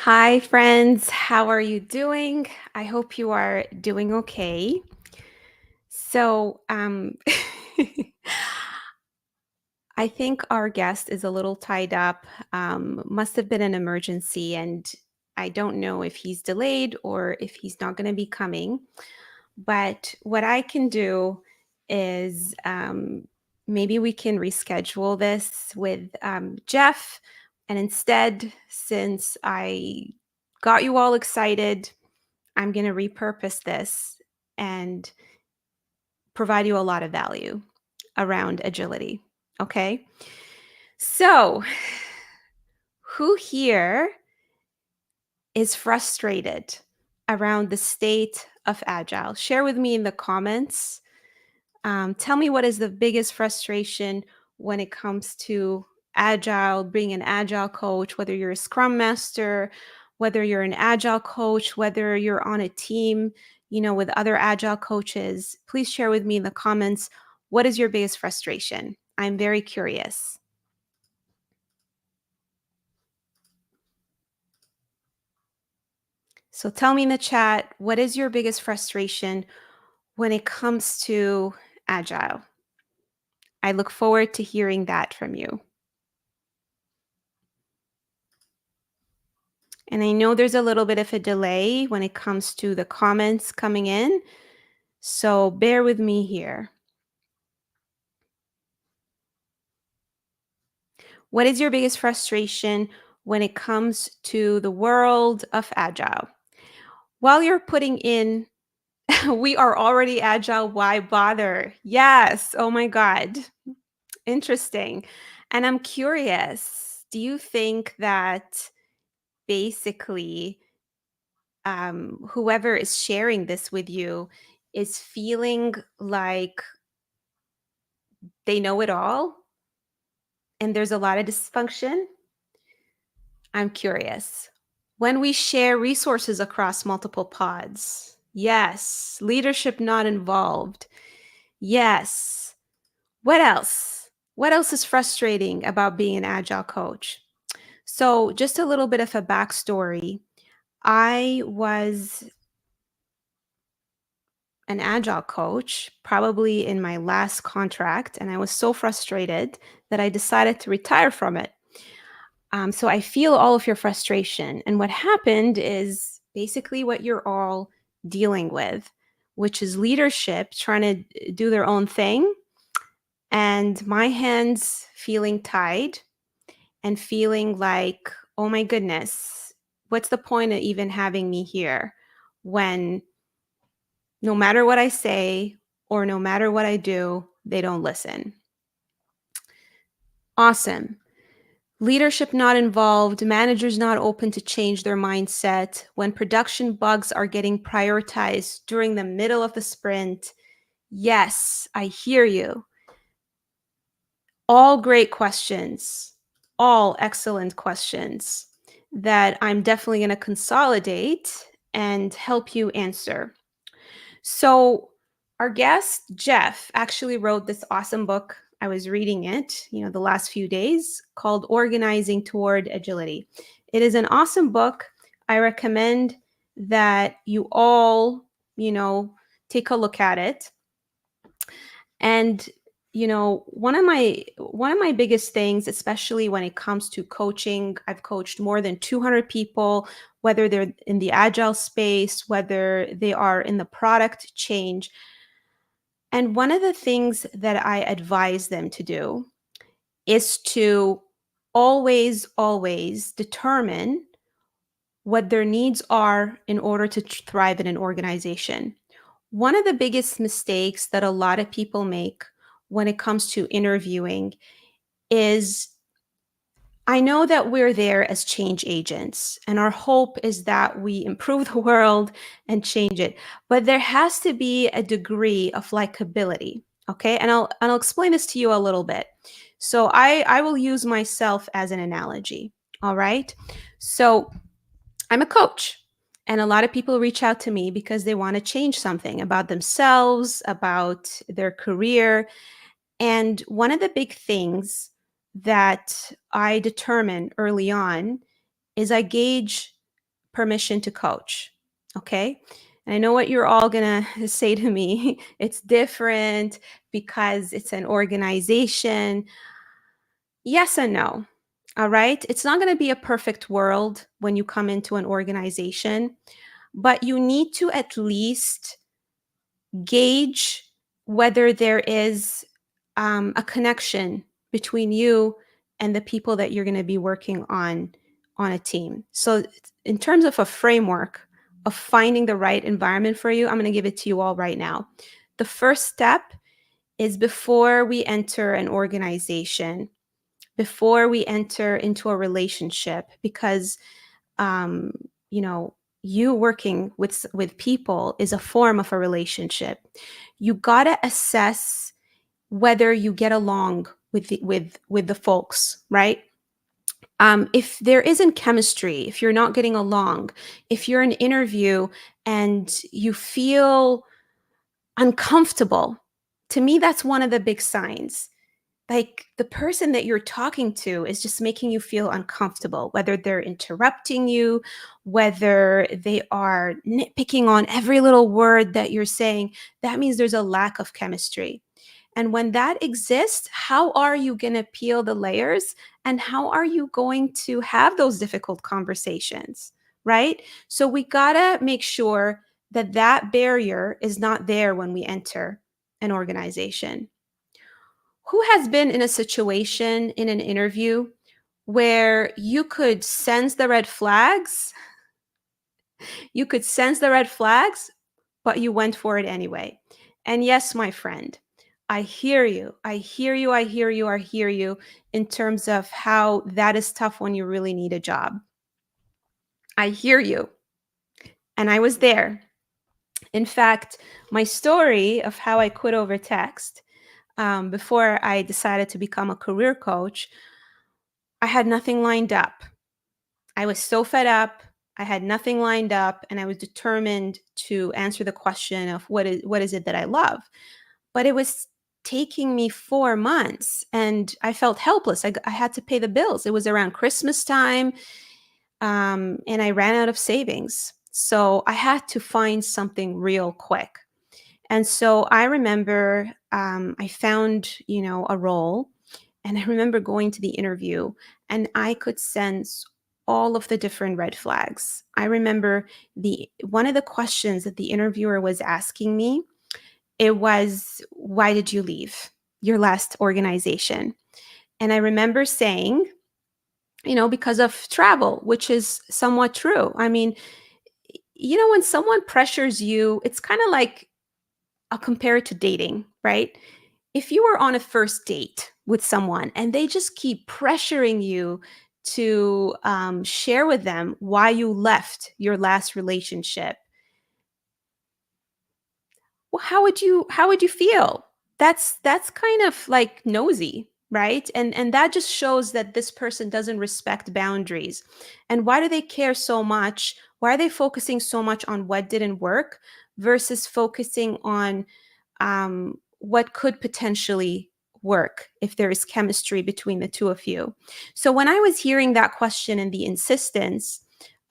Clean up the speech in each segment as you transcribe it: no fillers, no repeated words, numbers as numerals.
Hi, friends. How are you doing? I hope you are doing okay. So, I think our guest is a little tied up. Must have been an emergency, and I don't know if he's delayed or if he's not going to be coming. But what I can do is maybe we can reschedule this with Jeff. And instead, since I got you all excited, I'm going to repurpose this and provide you a lot of value around agility. Okay. So, who here is frustrated around the state of Agile? Share with me in the comments. Tell me what is the biggest frustration when it comes to Agile, being an Agile coach, whether you're a Scrum Master, whether you're an Agile coach, whether you're on a team, with other Agile coaches. Please share with me in the comments what is your biggest frustration. I'm very curious. So tell me in the chat, what is your biggest frustration when it comes to Agile? I look forward to hearing that from you. And I know there's a little bit of a delay when it comes to the comments coming in, so bear with me here. What is your biggest frustration when it comes to the world of Agile? While you're putting in, we are already Agile, why bother? Yes, oh my God, interesting. And I'm curious, do you think that basically whoever is sharing this with you is feeling like they know it all and there's a lot of dysfunction? I'm curious. When we share resources across multiple pods, yes. Leadership not involved, yes. What else? What else is frustrating about being an Agile coach? So, just a little bit of a backstory. I was an Agile coach probably in my last contract, and I was so frustrated that I decided to retire from it. So I feel all of your frustration. And what happened is basically what you're all dealing with, which is leadership trying to do their own thing, and my hands feeling tied and feeling like, oh my goodness, what's the point of even having me here when no matter what I say or no matter what I do, they don't listen? Awesome. Leadership not involved, managers not open to change their mindset, when production bugs are getting prioritized during the middle of the sprint. Yes, I hear you. All great questions, all excellent questions that I'm definitely going to consolidate and help you answer. So, our guest, Jeff, actually wrote this awesome book. I was reading it, the last few days, called Organizing Toward Agility. It is an awesome book. I recommend that you all, take a look at it. And one of my biggest things, especially when it comes to coaching, I've coached more than 200 people, whether they're in the Agile space, whether they are in the product change. And one of the things that I advise them to do is to always, always determine what their needs are in order to thrive in an organization. One of the biggest mistakes that a lot of people make when it comes to interviewing is, I know that we're there as change agents, and our hope is that we improve the world and change it. But there has to be a degree of likability. Okay. And I'll explain this to you a little bit. So I will use myself as an analogy. All right. So I'm a coach. And a lot of people reach out to me because they want to change something about themselves, about their career. And one of the big things that I determine early on is I gauge permission to coach. Okay. And I know what you're all going to say to me. It's different because it's an organization. Yes and no. All right. It's not going to be a perfect world when you come into an organization, but you need to at least gauge whether there is a connection between you and the people that you're going to be working on a team. So, in terms of a framework of finding the right environment for you, I'm going to give it to you all right now. The first step is before we enter an organization, before we enter into a relationship, because um, you know, you working with people is a form of a relationship. You gotta assess whether you get along with the folks, right? If there isn't chemistry, if you're not getting along, if you're in an interview and you feel uncomfortable, to me that's one of the big signs. Like, the person that you're talking to is just making you feel uncomfortable, whether they're interrupting you, whether they are nitpicking on every little word that you're saying. That means there's a lack of chemistry. And when that exists, how are you going to peel the layers, and how are you going to have those difficult conversations, right? So we got to make sure that that barrier is not there when we enter an organization. Who has been in a situation in an interview where you could sense the red flags? You could sense the red flags, but you went for it anyway. And yes, my friend, I hear you. I hear you. I hear you. I hear you in terms of how that is tough when you really need a job. I hear you. And I was there. In fact, my story of how I quit over text before I decided to become a career coach, I had nothing lined up. I was so fed up. I had nothing lined up, and I was determined to answer the question of what is it that I love. But it was taking me 4 months, and I felt helpless. I had to pay the bills. It was around Christmas time, and I ran out of savings. So I had to find something real quick. And so I remember I found, a role, and I remember going to the interview, and I could sense all of the different red flags. I remember the one of the questions that the interviewer was asking me, it was, "Why did you leave your last organization?" And I remember saying, because of travel, which is somewhat true. I mean, when someone pressures you, it's kind of like, I'll compare it to dating, right? If you were on a first date with someone and they just keep pressuring you to share with them why you left your last relationship, well, how would you feel? That's kind of like nosy, right? And that just shows that this person doesn't respect boundaries. And why do they care so much? Why are they focusing so much on what didn't work versus focusing on what could potentially work if there is chemistry between the two of you? So when I was hearing that question and the insistence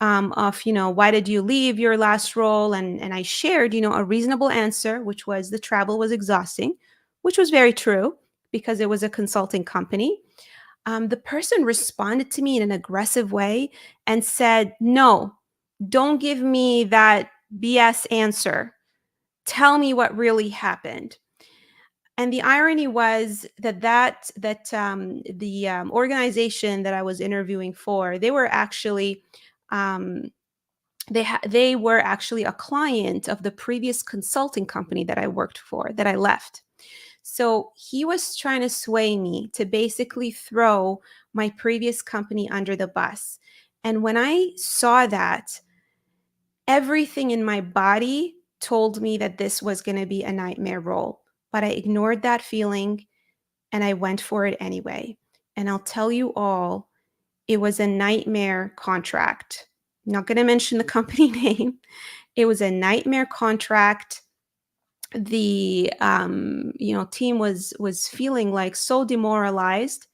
of, why did you leave your last role? And I shared, a reasonable answer, which was the travel was exhausting, which was very true because it was a consulting company. The person responded to me in an aggressive way and said, "No, don't give me that BS answer. Tell me what really happened." And the irony was that the organization that I was interviewing for, they were actually um, they were actually a client of the previous consulting company that I worked for, that I left. So he was trying to sway me to basically throw my previous company under the bus. And when I saw that, everything in my body told me that this was going to be a nightmare role. But I ignored that feeling and I went for it anyway. And I'll tell you all, it was a nightmare contract. I'm not going to mention the company name. It was a nightmare contract. The team was feeling like so demoralized.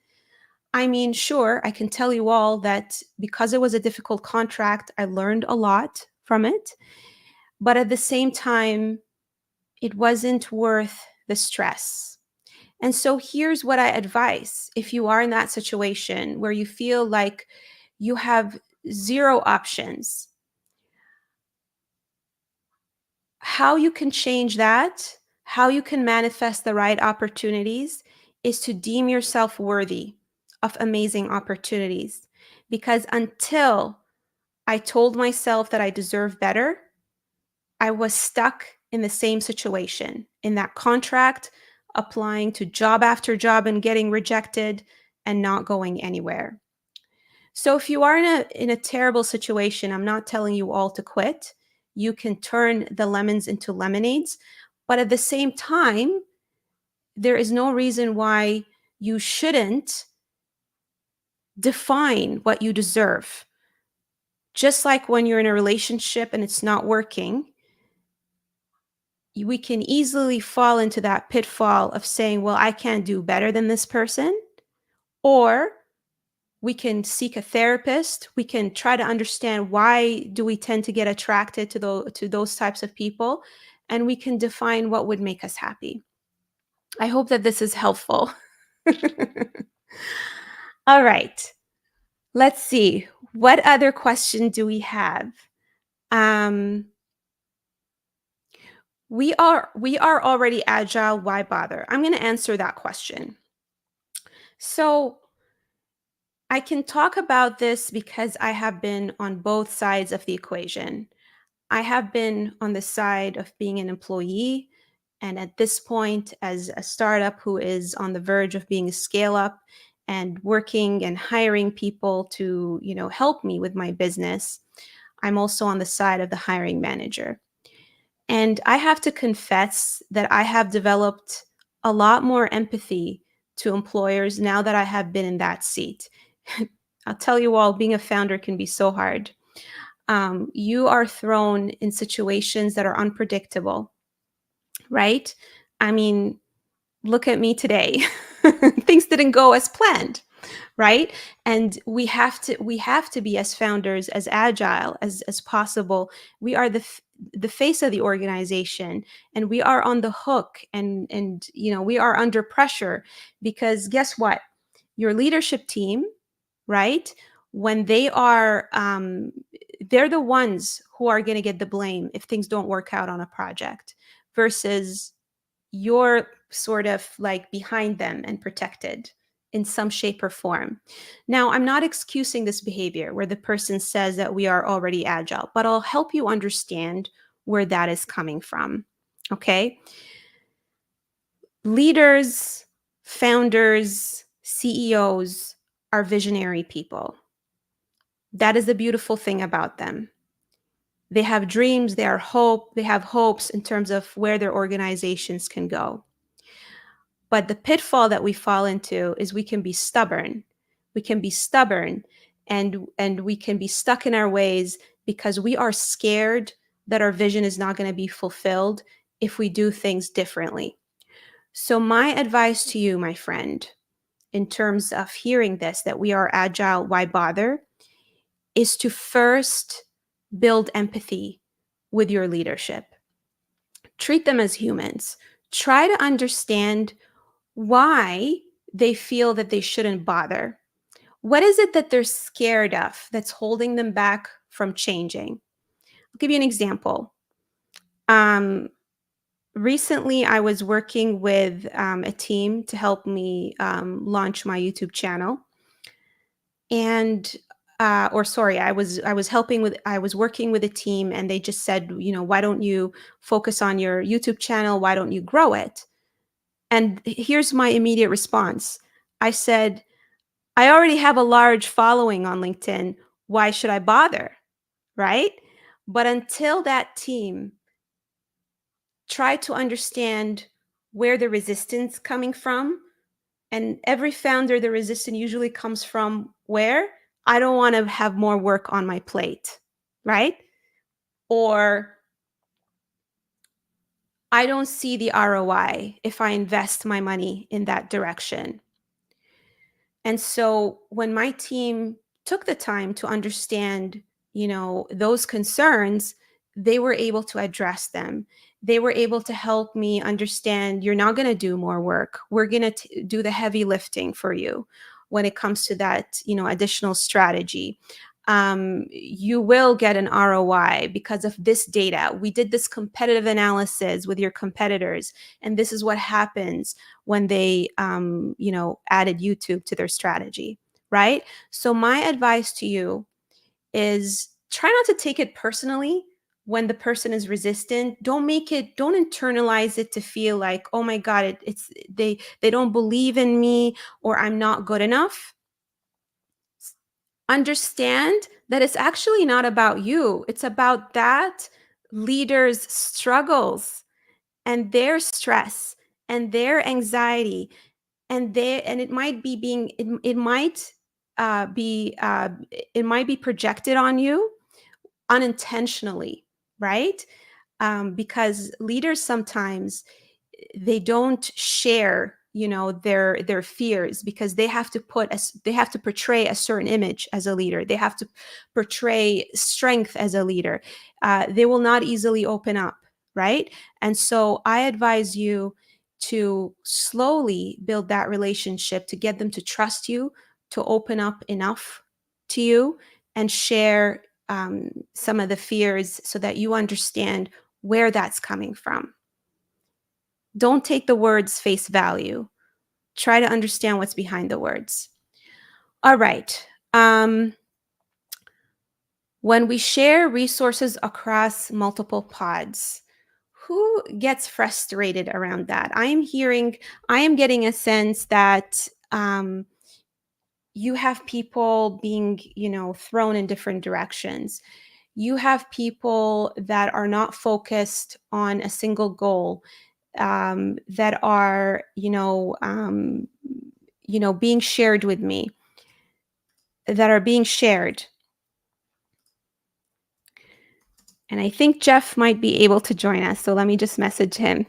I mean, sure, I can tell you all that because it was a difficult contract, I learned a lot from it. But at the same time, it wasn't worth the stress. And so here's what I advise if you are in that situation where you feel like you have zero options, how you can change that, how you can manifest the right opportunities is to deem yourself worthy of amazing opportunities. Because until I told myself that I deserve better, I was stuck in the same situation, in that contract, applying to job after job and getting rejected and not going anywhere. So if you are in a terrible situation, I'm not telling you all to quit. You can turn the lemons into lemonades, but at the same time, there is no reason why you shouldn't define what you deserve. Just like when you're in a relationship and it's not working, we can easily fall into that pitfall of saying, well, I can't do better than this person. Or we can seek a therapist. We can try to understand why do we tend to get attracted to those types of people. And we can define what would make us happy. I hope that this is helpful. All right. Let's see. What other question do we have? Um, we are already agile. Why bother? I'm going to answer that question. So I can talk about this because I have been on both sides of the equation. I have been on the side of being an employee, and at this point, as a startup who is on the verge of being a scale up and working and hiring people to, help me with my business, I'm also on the side of the hiring manager. And I have to confess that I have developed a lot more empathy to employers now that I have been in that seat. I'll tell you all, being a founder can be so hard. You are thrown in situations that are unpredictable, right? I mean, look at me today. Things didn't go as planned, right? And we have to be, as founders, as agile as possible. We are the face of the organization, and we are on the hook, and we are under pressure, because guess what? Your leadership team, right? When they're the ones who are going to get the blame if things don't work out on a project, versus you're sort of like behind them and protected in some shape or form. Now, I'm not excusing this behavior where the person says that we are already agile, but I'll help you understand where that is coming from. Okay? Leaders, founders, CEOs are visionary people. That is the beautiful thing about them. They have dreams, they have hopes in terms of where their organizations can go. But the pitfall that we fall into is we can be stubborn. We can be stubborn, and we can be stuck in our ways because we are scared that our vision is not going to be fulfilled if we do things differently. So my advice to you, my friend, in terms of hearing this, that we are agile, why bother, is to first build empathy with your leadership. Treat them as humans. Try to understand why they feel that they shouldn't bother. What is it that they're scared of that's holding them back from changing? I'll give you an example. Um, Recently, I was working with a team to help me launch my YouTube channel, and or sorry, I was working with a team, and they just said, why don't you focus on your YouTube channel? Why don't you grow it? And here's my immediate response. I said, I already have a large following on LinkedIn. Why should I bother? Right? But until that team tried to understand where the resistance coming from, and every founder, the resistance usually comes from where? I don't want to have more work on my plate, right? Or I don't see the ROI if I invest my money in that direction. And so when my team took the time to understand, those concerns, they were able to address them. They were able to help me understand you're not going to do more work. We're going to do the heavy lifting for you when it comes to that, additional strategy. You will get an ROI because of this data. We did this competitive analysis with your competitors, and this is what happens when they, added YouTube to their strategy, right? So my advice to you is try not to take it personally when the person is resistant. Don't internalize it to feel like, oh my God, it's they don't believe in me or I'm not good enough. Understand that it's actually not about you. It's about that leader's struggles and their stress and their anxiety, and it might be being it might be it might be projected on you unintentionally, right? Because leaders sometimes they don't share, their fears because they have to portray a certain image as a leader. They have to portray strength as a leader. They will not easily open up, right? And so I advise you to slowly build that relationship, to get them to trust you, to open up enough to you and share some of the fears so that you understand where that's coming from. Don't take the words face value. Try to understand what's behind the words. All right. When we share resources across multiple pods, who gets frustrated around that? I am getting a sense that you have people being, thrown in different directions. You have people that are not focused on a single goal, that are, being shared with me, that are being shared. And I think Jeff might be able to join us. So let me just message him.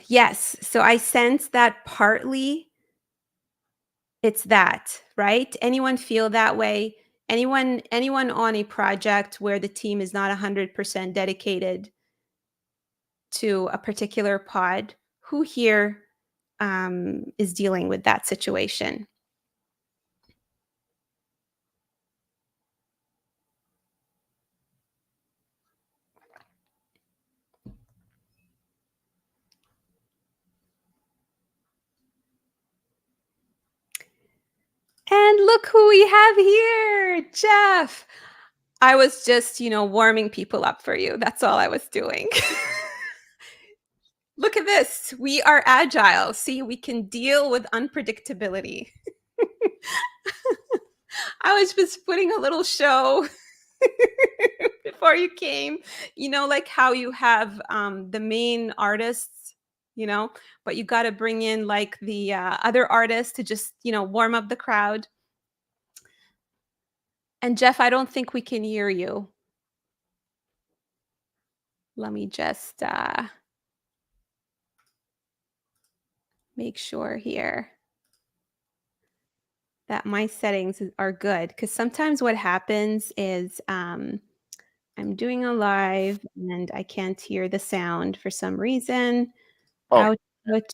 Yes. So I sense that partly it's that, right? Anyone feel that way? Anyone on a project where the team is not 100% dedicated to a particular pod, who here is dealing with that situation? And look who we have here, Jeff. I was just, warming people up for you. That's all I was doing. Look at this. We are agile. See, we can deal with unpredictability. I was just putting a little show before you came, like how you have the main artists, but you got to bring in like the other artists to just, warm up the crowd. And Jeff, I don't think we can hear you. Let me just make sure here that my settings are good, because sometimes what happens is I'm doing a live and I can't hear the sound for some reason. Oh,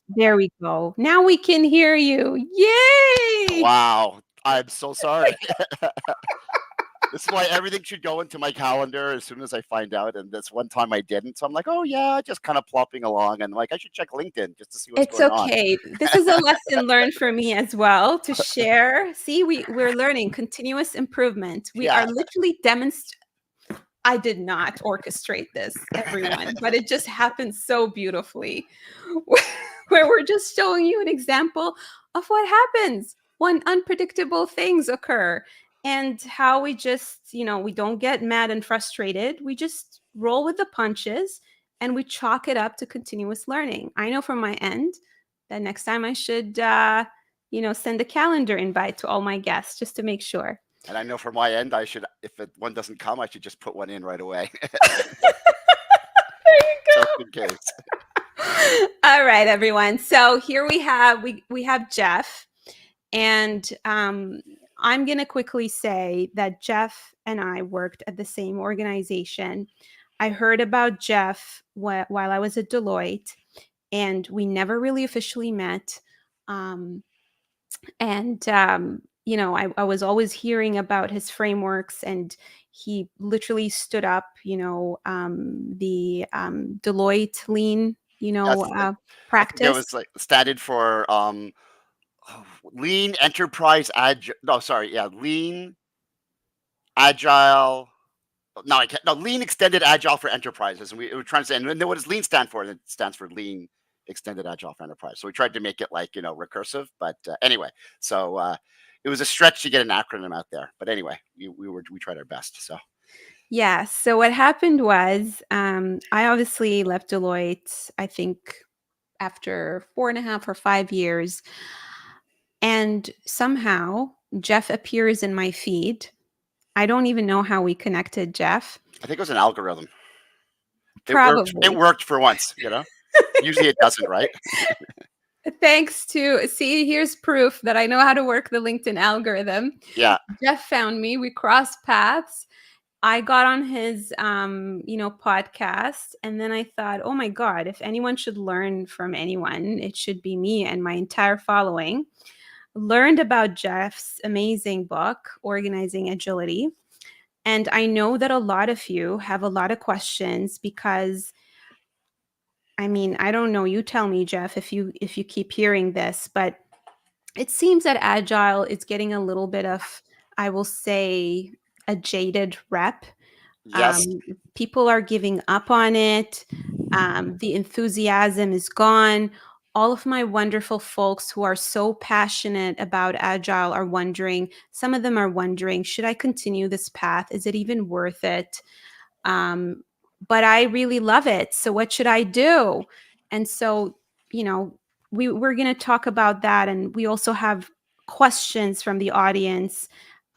There we go. Now we can hear you. Yay! wow. I'm so sorry. This is why everything should go into my calendar as soon as I find out. And this one time I didn't. So I'm like, oh, yeah, just kind of plopping along. And like, I should check LinkedIn just to see what's It's going on. okay. This is a lesson learned for me as well to share. See, we're learning continuous improvement. We Yeah. are literally demonstrating. I did not orchestrate this, everyone, but it just happened so beautifully where we're just showing you an example of what happens when unpredictable things occur and how we just, we don't get mad and frustrated. We just roll with the punches and we chalk it up to continuous learning. I know from my end that next time I should, send a calendar invite to all my guests just to make sure. And I know from my end, I should, if one doesn't come, I should just put one in right away, just in case. All right, everyone. So here we have Jeff, and I'm going to quickly say that Jeff and I worked at the same organization. I heard about Jeff while I was at Deloitte, and we never really officially met. Um, and I was always hearing about his frameworks, and he literally stood up, the Deloitte lean, Yes, I think it was practice. like standard for lean enterprise agile. No, sorry, yeah, lean agile. No, I can't. No, lean extended agile for enterprises. And we were trying to say, and then what does lean stand for? And it stands for lean extended agile for enterprise. So we tried to make it like, recursive. But anyway, so it was a stretch to get an acronym out there. But anyway, we tried our best. So Yeah. So what happened was, I obviously left Deloitte, I think, after 4.5 or 5 years. And somehow Jeff appears in my feed. I don't even know how we connected, Jeff. I think it was an algorithm. It worked. It Probably. worked for once. Usually it doesn't, right? Thanks to, see, here's proof that I know how to work the LinkedIn algorithm. Yeah. Jeff found me. We crossed paths. I got on his, podcast, and then I thought, oh my God, if anyone should learn from anyone, it should be me and my entire following. Learned about Jeff's amazing book, Organizing Agility. And I know that a lot of you have a lot of questions because, I mean, I don't know, you tell me, Jeff, if you keep hearing this, but it seems that Agile is getting a little bit of, I will say, a jaded rep. Yes. um, People are giving up on it. The enthusiasm is gone. All of my wonderful folks who are so passionate about Agile are wondering, some of them are wondering, should I continue this path? Is it even worth it? Um, but I really love it. So what should I do? And so, we're going to talk about that. And we also have questions from the audience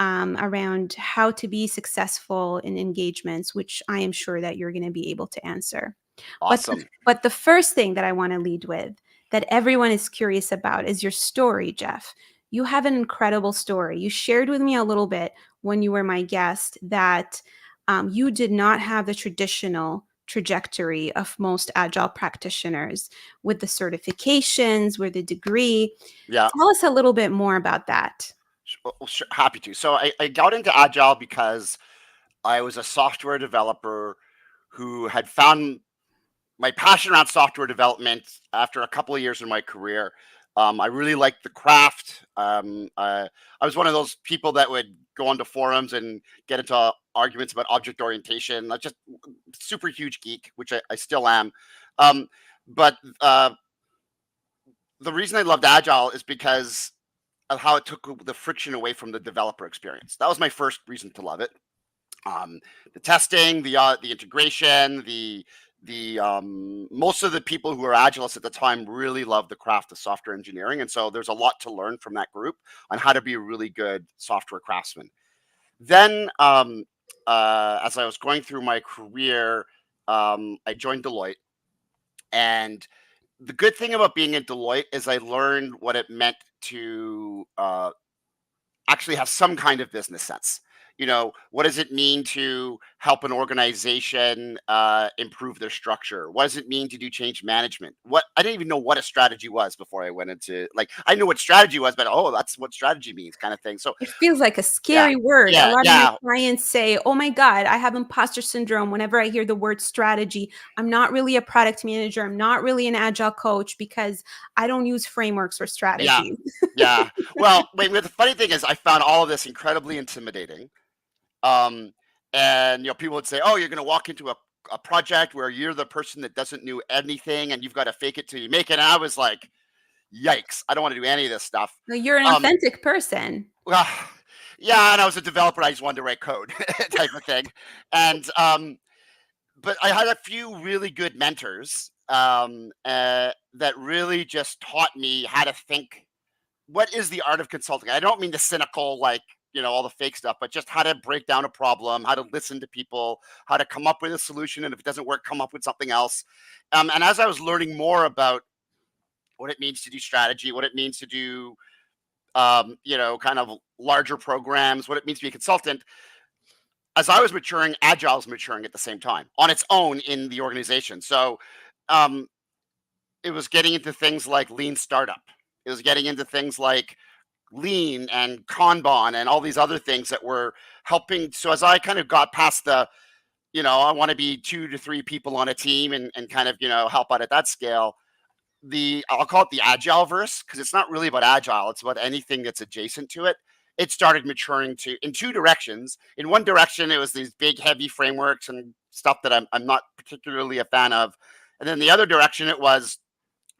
around how to be successful in engagements, which I am sure that you're going to be able to answer. But the, Awesome. but the first thing that I want to lead with, that everyone is curious about, is your story, Jeff. You have an incredible story. You shared with me a little bit when you were my guest that you did not have the traditional trajectory of most agile practitioners with the certifications, with the degree. Yeah. Tell us a little bit more about that. Sure, happy to. So I got into Agile because I was a software developer who had found my passion around software development after a couple of years in my career. I really liked the craft. I was one of those people that would go onto forums and get into arguments about object orientation. Like just super huge geek, which I still am. Um, but the reason I loved Agile is because of how it took the friction away from the developer experience. That was my first reason to love it. um, the testing, the integration, the most of the people who were agilists at the time really loved the craft of software engineering, and so there's a lot to learn from that group on how to be a really good software craftsman. Then, as I was going through my career, I joined Deloitte, and the good thing about being at Deloitte is I learned what it meant to actually have some kind of business sense. What does it mean to help an organization improve their structure? What does it mean to do change management? What I didn't even know what a strategy was before I went into, like, I knew what strategy was, but oh, that's what strategy means, kind of thing. So It feels like a yeah, scary word. A yeah, lot of my yeah, clients say, oh my God, I have imposter syndrome whenever I hear the word strategy. I'm not really a product manager. I'm not really an agile coach because I don't use frameworks or yeah, strategies. yeah. Well, wait, the funny thing is, I found all of this incredibly intimidating. Um, and people would say, "Oh, you're going to walk into a project where you're the person that doesn't know anything, and you've got to fake it till you make it." And I was like, "Yikes! I don't want to do any of this stuff." No, you're an Um, authentic person. well, yeah, and I was a developer. I just wanted to write code, type of thing. And but I had a few really good mentors that really just taught me how to think. What is the art of consulting? I don't mean the cynical, like, all the fake stuff, but just how to break down a problem, how to listen to people, how to come up with a solution, and if it doesn't work, come up with something else. And as I was learning more about what it means to do strategy, what it means to do, kind of larger programs, what it means to be a consultant, as I was maturing, Agile's maturing at the same time on its own in the organization. So um, it was getting into things like lean startup. It was getting into things like lean and Kanban and all these other things that were helping. So as I kind of got past I want to be 2 to 3 people on a team and kind of, help out at that scale. I'll call it the agile verse because it's not really about agile. It's about anything that's adjacent to it. It started maturing to in 2 directions. In one direction, it was these big, heavy frameworks and stuff that I'm not particularly a fan of. And then the other direction, it was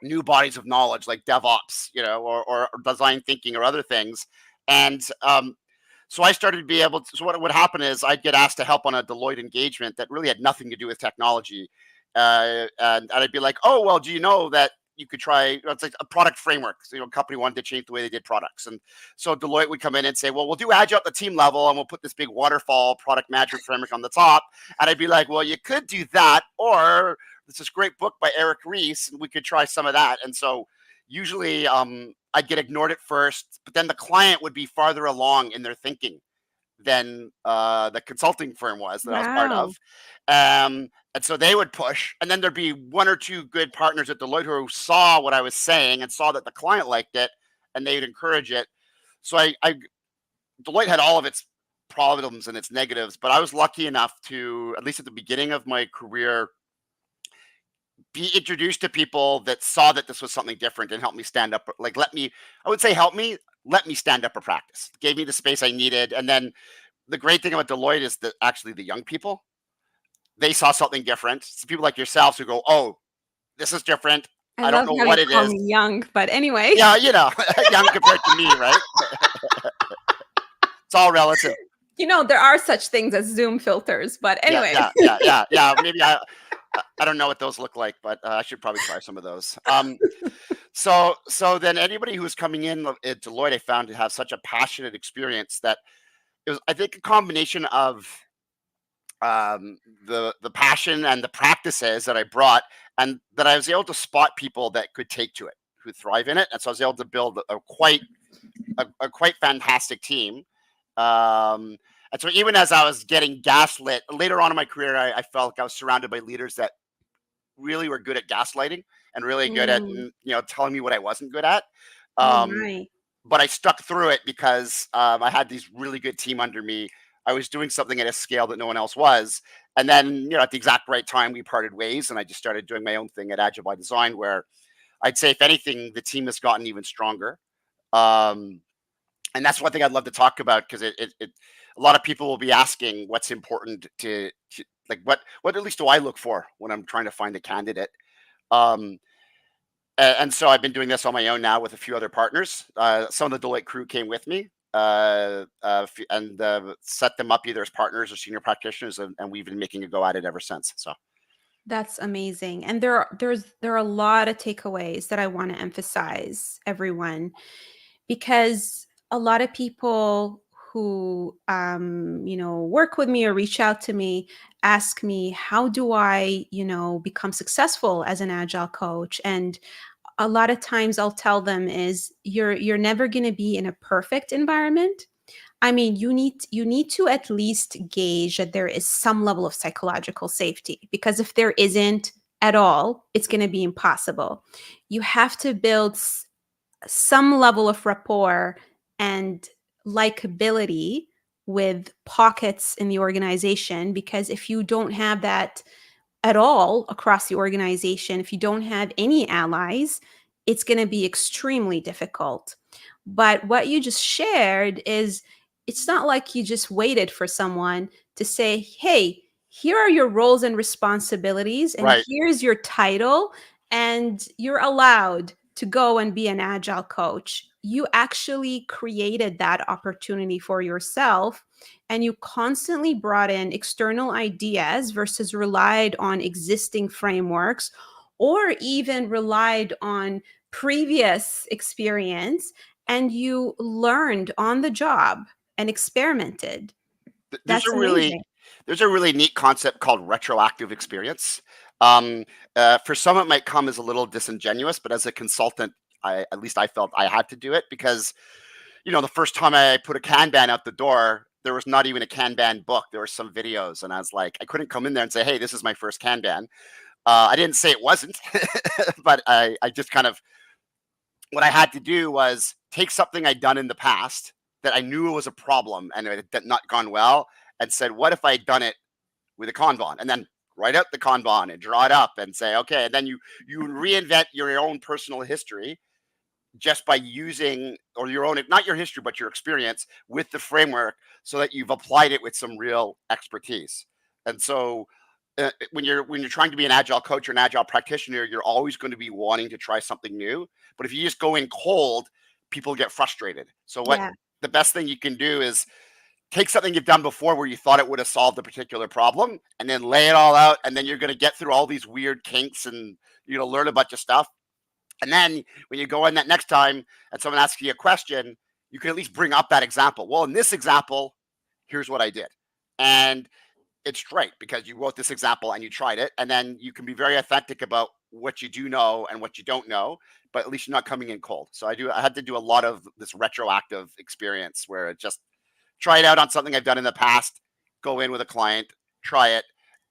new bodies of knowledge like DevOps, or design thinking or other things. And so I started to be able to. So what would happen is I'd get asked to help on a Deloitte engagement that really had nothing to do with technology, and I'd be like, "Oh, well, do you know that you could try? It's like a product framework. So, a company wanted to change the way they did products, and so Deloitte would come in and say, "Well, we'll do Agile at the team level, and we'll put this big waterfall product management framework on the top." And I'd be like, "Well, you could do that, or there's this great book by Eric Ries, and we could try some of that." And so usually I'd get ignored at first, but then the client would be farther along in their thinking than the consulting firm was that I was part of. Wow. And so they would push, and then there'd be 1 or 2 good partners at Deloitte who saw what I was saying and saw that the client liked it, and they'd encourage it. So Deloitte had all of its problems and its negatives, but I was lucky enough to, at least at the beginning of my career, be introduced to people that saw that this was something different and helped me stand up. Like, I would say, let me stand up a practice, gave me the space I needed. And then the great thing about Deloitte is that actually the young people, they saw something different. It's people like yourselves who go, oh, this is different. I I don't love know how what you it call is. me young, but anyway. Yeah, young compared to me, right? It's all relative. There are such things as Zoom filters, but Yeah, anyway. yeah, yeah, yeah, yeah. Maybe I don't know what those look like, but I should probably try some of those. So then anybody who was coming in at Deloitte, I found to have such a passionate experience that it was, I think, a combination of the passion and the practices that I brought, and that I was able to spot people that could take to it, who thrive in it, and so I was able to build a quite fantastic team. Um, and so even as I was getting gaslit later on in my career, I felt like I was surrounded by leaders that really were good at gaslighting and really good at Mm. telling me what I wasn't good at. Oh Um, my. but I stuck through it because I had these really good team under me. I was doing something at a scale that no one else was. And then, at the exact right time, we parted ways, and I just started doing my own thing at Agile by Design, where I'd say, if anything, the team has gotten even stronger. Um, and that's one thing I'd love to talk about because a lot of people will be asking what's important to like what at least do I look for when I'm trying to find a candidate. Um, and so I've been doing this on my own now with a few other partners. Some of the Deloitte crew came with me, and set them up either as partners or senior practitioners, and we've been making a go at it ever since. So That's amazing. And there are a lot of takeaways that I want to emphasize, everyone, because a lot of people who work with me or reach out to me ask me, how do I, become successful as an agile coach? And a lot of times I'll tell them is you're never going to be in a perfect environment. I mean, you need to at least gauge that there is some level of psychological safety, because if there isn't at all, it's going to be impossible. You have to build some level of rapport and likability with pockets in the organization, because if you don't have that at all across the organization, if you don't have any allies, it's going to be extremely difficult. But what you just shared is, it's not like you just waited for someone to say, hey, here are your roles and responsibilities, and right, here's your title, and you're allowed to go and be an agile coach. You actually created that opportunity for yourself, and you constantly brought in external ideas versus relied on existing frameworks, or even relied on previous experience, and you learned on the job. and experimented. Th- There's a That's really amazing. there's a really neat concept called retroactive experience. For some, it might come as a little disingenuous, but as a consultant, at least I felt I had to do it because the first time I put a Kanban out the door, there was not even a Kanban book. There were some videos, and I was like, I couldn't come in there and say, "Hey, this is my first Kanban." I didn't say it wasn't, but I just kind of what I had to do was take something I'd done in the past that I knew was a problem and it had not gone well, and said, "What if I had done it with a Kanban?" And then write out the Kanban and draw it up and say, "Okay." And then you reinvent your own personal history just by using or your own not your history but your experience with the framework so that you've applied it with some real expertise. And so when you're trying to be an agile coach or an agile practitioner, you're always going to be wanting to try something new. But if you just go in cold, people get frustrated. So what Yeah. the best thing you can do is take something you've done before where you thought it would have solved a particular problem and then lay it all out, and then you're going to get through all these weird kinks and learn a bunch of stuff. And then when you go in that next time and someone asks you a question, you can at least bring up that example. Well, in this example, here's what I did. And it's great because you wrote this example and you tried it. And then you can be very authentic about what you do know and what you don't know, but at least you're not coming in cold. So I had to do a lot of this retroactive experience where it just try it out on something I've done in the past, go in with a client, try it.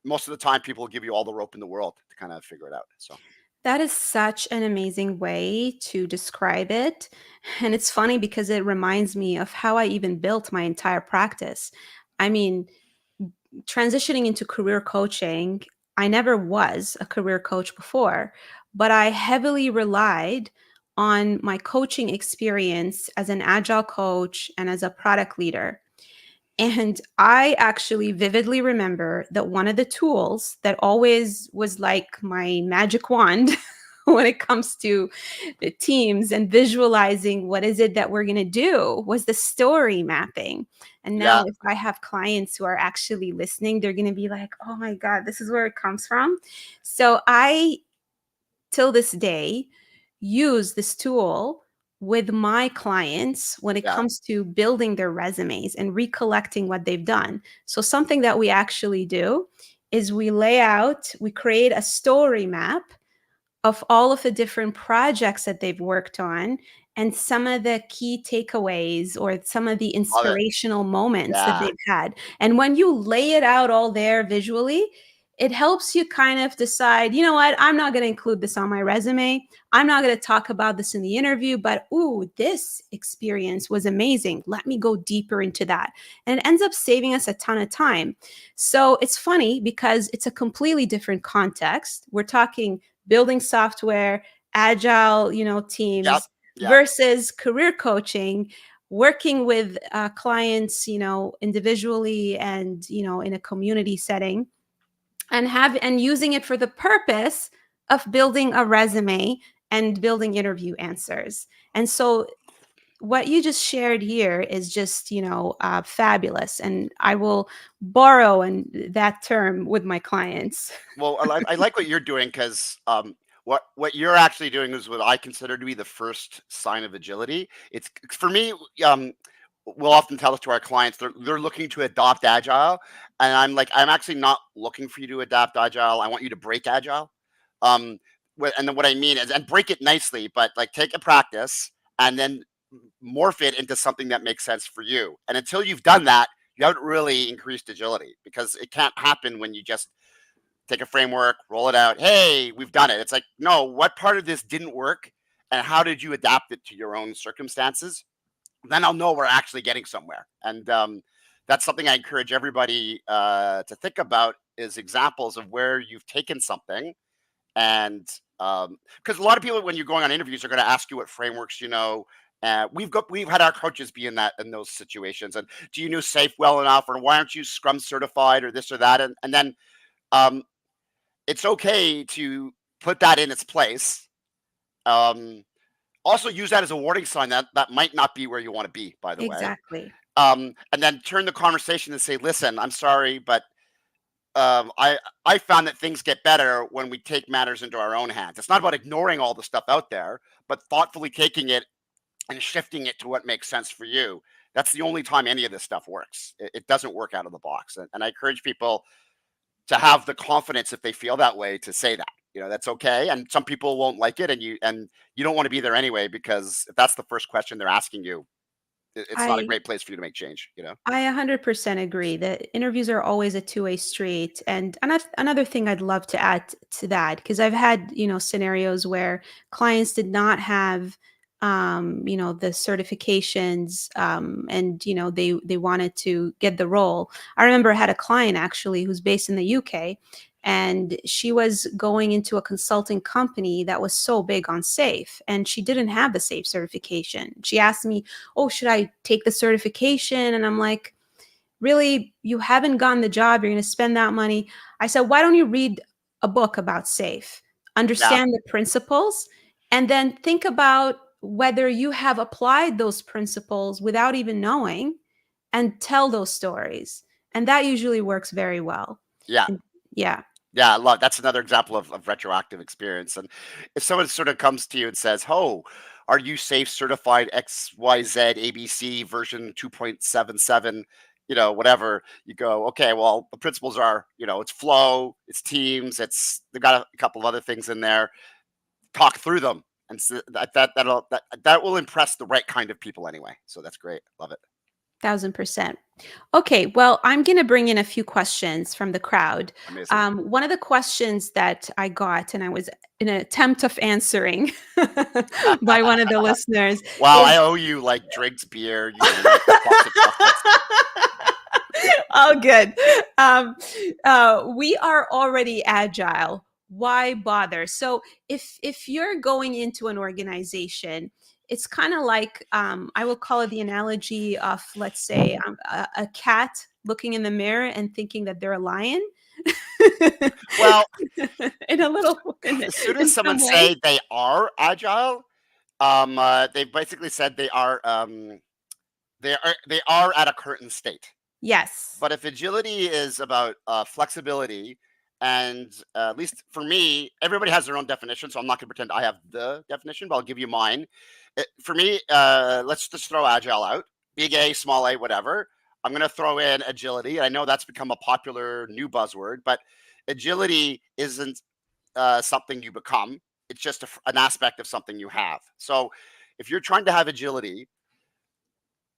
Most of the time people will give you all the rope in the world to kind of figure it out. So That is such an amazing way to describe it. And it's funny because it reminds me of how I even built my entire practice. I mean, transitioning into career coaching, I never was a career coach before, but I heavily relied on my coaching experience as an agile coach and as a product leader. And I actually vividly remember that one of the tools that always was like my magic wand when it comes to the teams and visualizing what is it that we're going to do was the story mapping. And yeah, now, if I have clients who are actually listening, they're going to be like, oh my God, this is where it comes from. So I till this day use this tool with my clients when it yeah, comes to building their resumes and recollecting what they've done. So something that we actually do is we create a story map of all of the different projects that they've worked on and some of the key takeaways or some of the love it. inspirational moments that Yeah, they've had. And when you lay it out all there visually, it helps you kind of decide, you know what, I'm not going to include this on my resume. I'm not going to talk about this in the interview, but ooh, this experience was amazing. Let me go deeper into that. And it ends up saving us a ton of time. So it's funny because it's a completely different context. We're talking building software, agile, yep, teams yep. versus career coaching, working with clients, individually and, in a community setting and using it for the purpose of building a resume and building interview answers. And so what you just shared here is just fabulous, and I will borrow that term with my clients. Well, I like what you're doing because what you're actually doing is what I consider to be the first sign of agility. It's for me. We'll often tell this to our clients. They're looking to adopt agile, and I'm like, I'm actually not looking for you to adapt agile. I want you to break agile. Um, and then what I mean is, and break it nicely, but like take a practice and then morph it into something that makes sense for you. And until you've done that, you haven't really increased agility because it can't happen when you just take a framework, roll it out. Hey, we've done it. It's like, no, what part of this didn't work? And how did you adapt it to your own circumstances? Then I'll know we're actually getting somewhere. And that's something I encourage everybody to think about is examples of where you've taken something. And because a lot of people, when you're going on interviews, are going to ask you what frameworks you know. We've had our coaches be in those situations. And do you know Safe well enough, or why aren't you Scrum certified, or this or that? And then um, it's okay to put that in its place. Um, Also use that as a warning sign that that might not be where you want to be, by the way. Exactly. And then turn the conversation and say, listen, I'm sorry, but um, I, I found that things get better when we take matters into our own hands. It's not about ignoring all the stuff out there, but thoughtfully taking it and shifting it to what makes sense for you. That's the only time any of this stuff works. It doesn't work out of the box. And I encourage people to have the confidence if they feel that way to say that. That's okay. And some people won't like it, and you don't want to be there anyway, because if that's the first question they're asking you, it's not a I great place for you to make change. I 100% agree that interviews are always a two-way street. And another thing I'd love to add to that, because I've had, scenarios where clients did not have, the certifications, and, they wanted to get the role. I remember I had a client actually who's based in the UK, and she was going into a consulting company that was so big on SAFe, and she didn't have the SAFe certification. She asked me, oh, should I take the certification? And I'm like, really, you haven't gotten the job. You're going to spend that money. I said, why don't you read a book about SAFe, Yeah, understand the principles, and then think about whether you have applied those principles without even knowing, and tell those stories. And that usually works very well. yeah. And yeah, Yeah, I love that's another example of retroactive experience. And if someone sort of comes to you and says, "Oh, are you safe certified XYZ ABC version 2.77, whatever," you go, "Okay, well, the principles are, it's flow, it's teams, they've got a couple of other things in there. Talk through them." And so that will impress the right kind of people anyway. So that's great. Love it. 1000%. Okay, well, I'm going to bring in a few questions from the crowd. Amazing. One of the questions that I got, and I was in an attempt of answering by one of the listeners, Wow, I is owe you like drinks, beer, you name it, box of chocolates. oh, good. We are already agile. Why bother? So, if you're going into an organization, it's kind of like, I will call it the analogy of, let's say, a cat looking in the mirror and thinking that they're a lion. Well, In a little, as soon as in someone some way. say they are agile, they basically said they are at a current state. Yes. But if agility is about flexibility, and at least for me, everybody has their own definition, so I'm not going to pretend I have the definition, but I'll give you mine. For me, let's just throw agile out, big A, small a, whatever. I'm going to throw in agility. I know that's become a popular new buzzword, but agility isn't something you become. It's just an aspect of something you have. So if you're trying to have agility,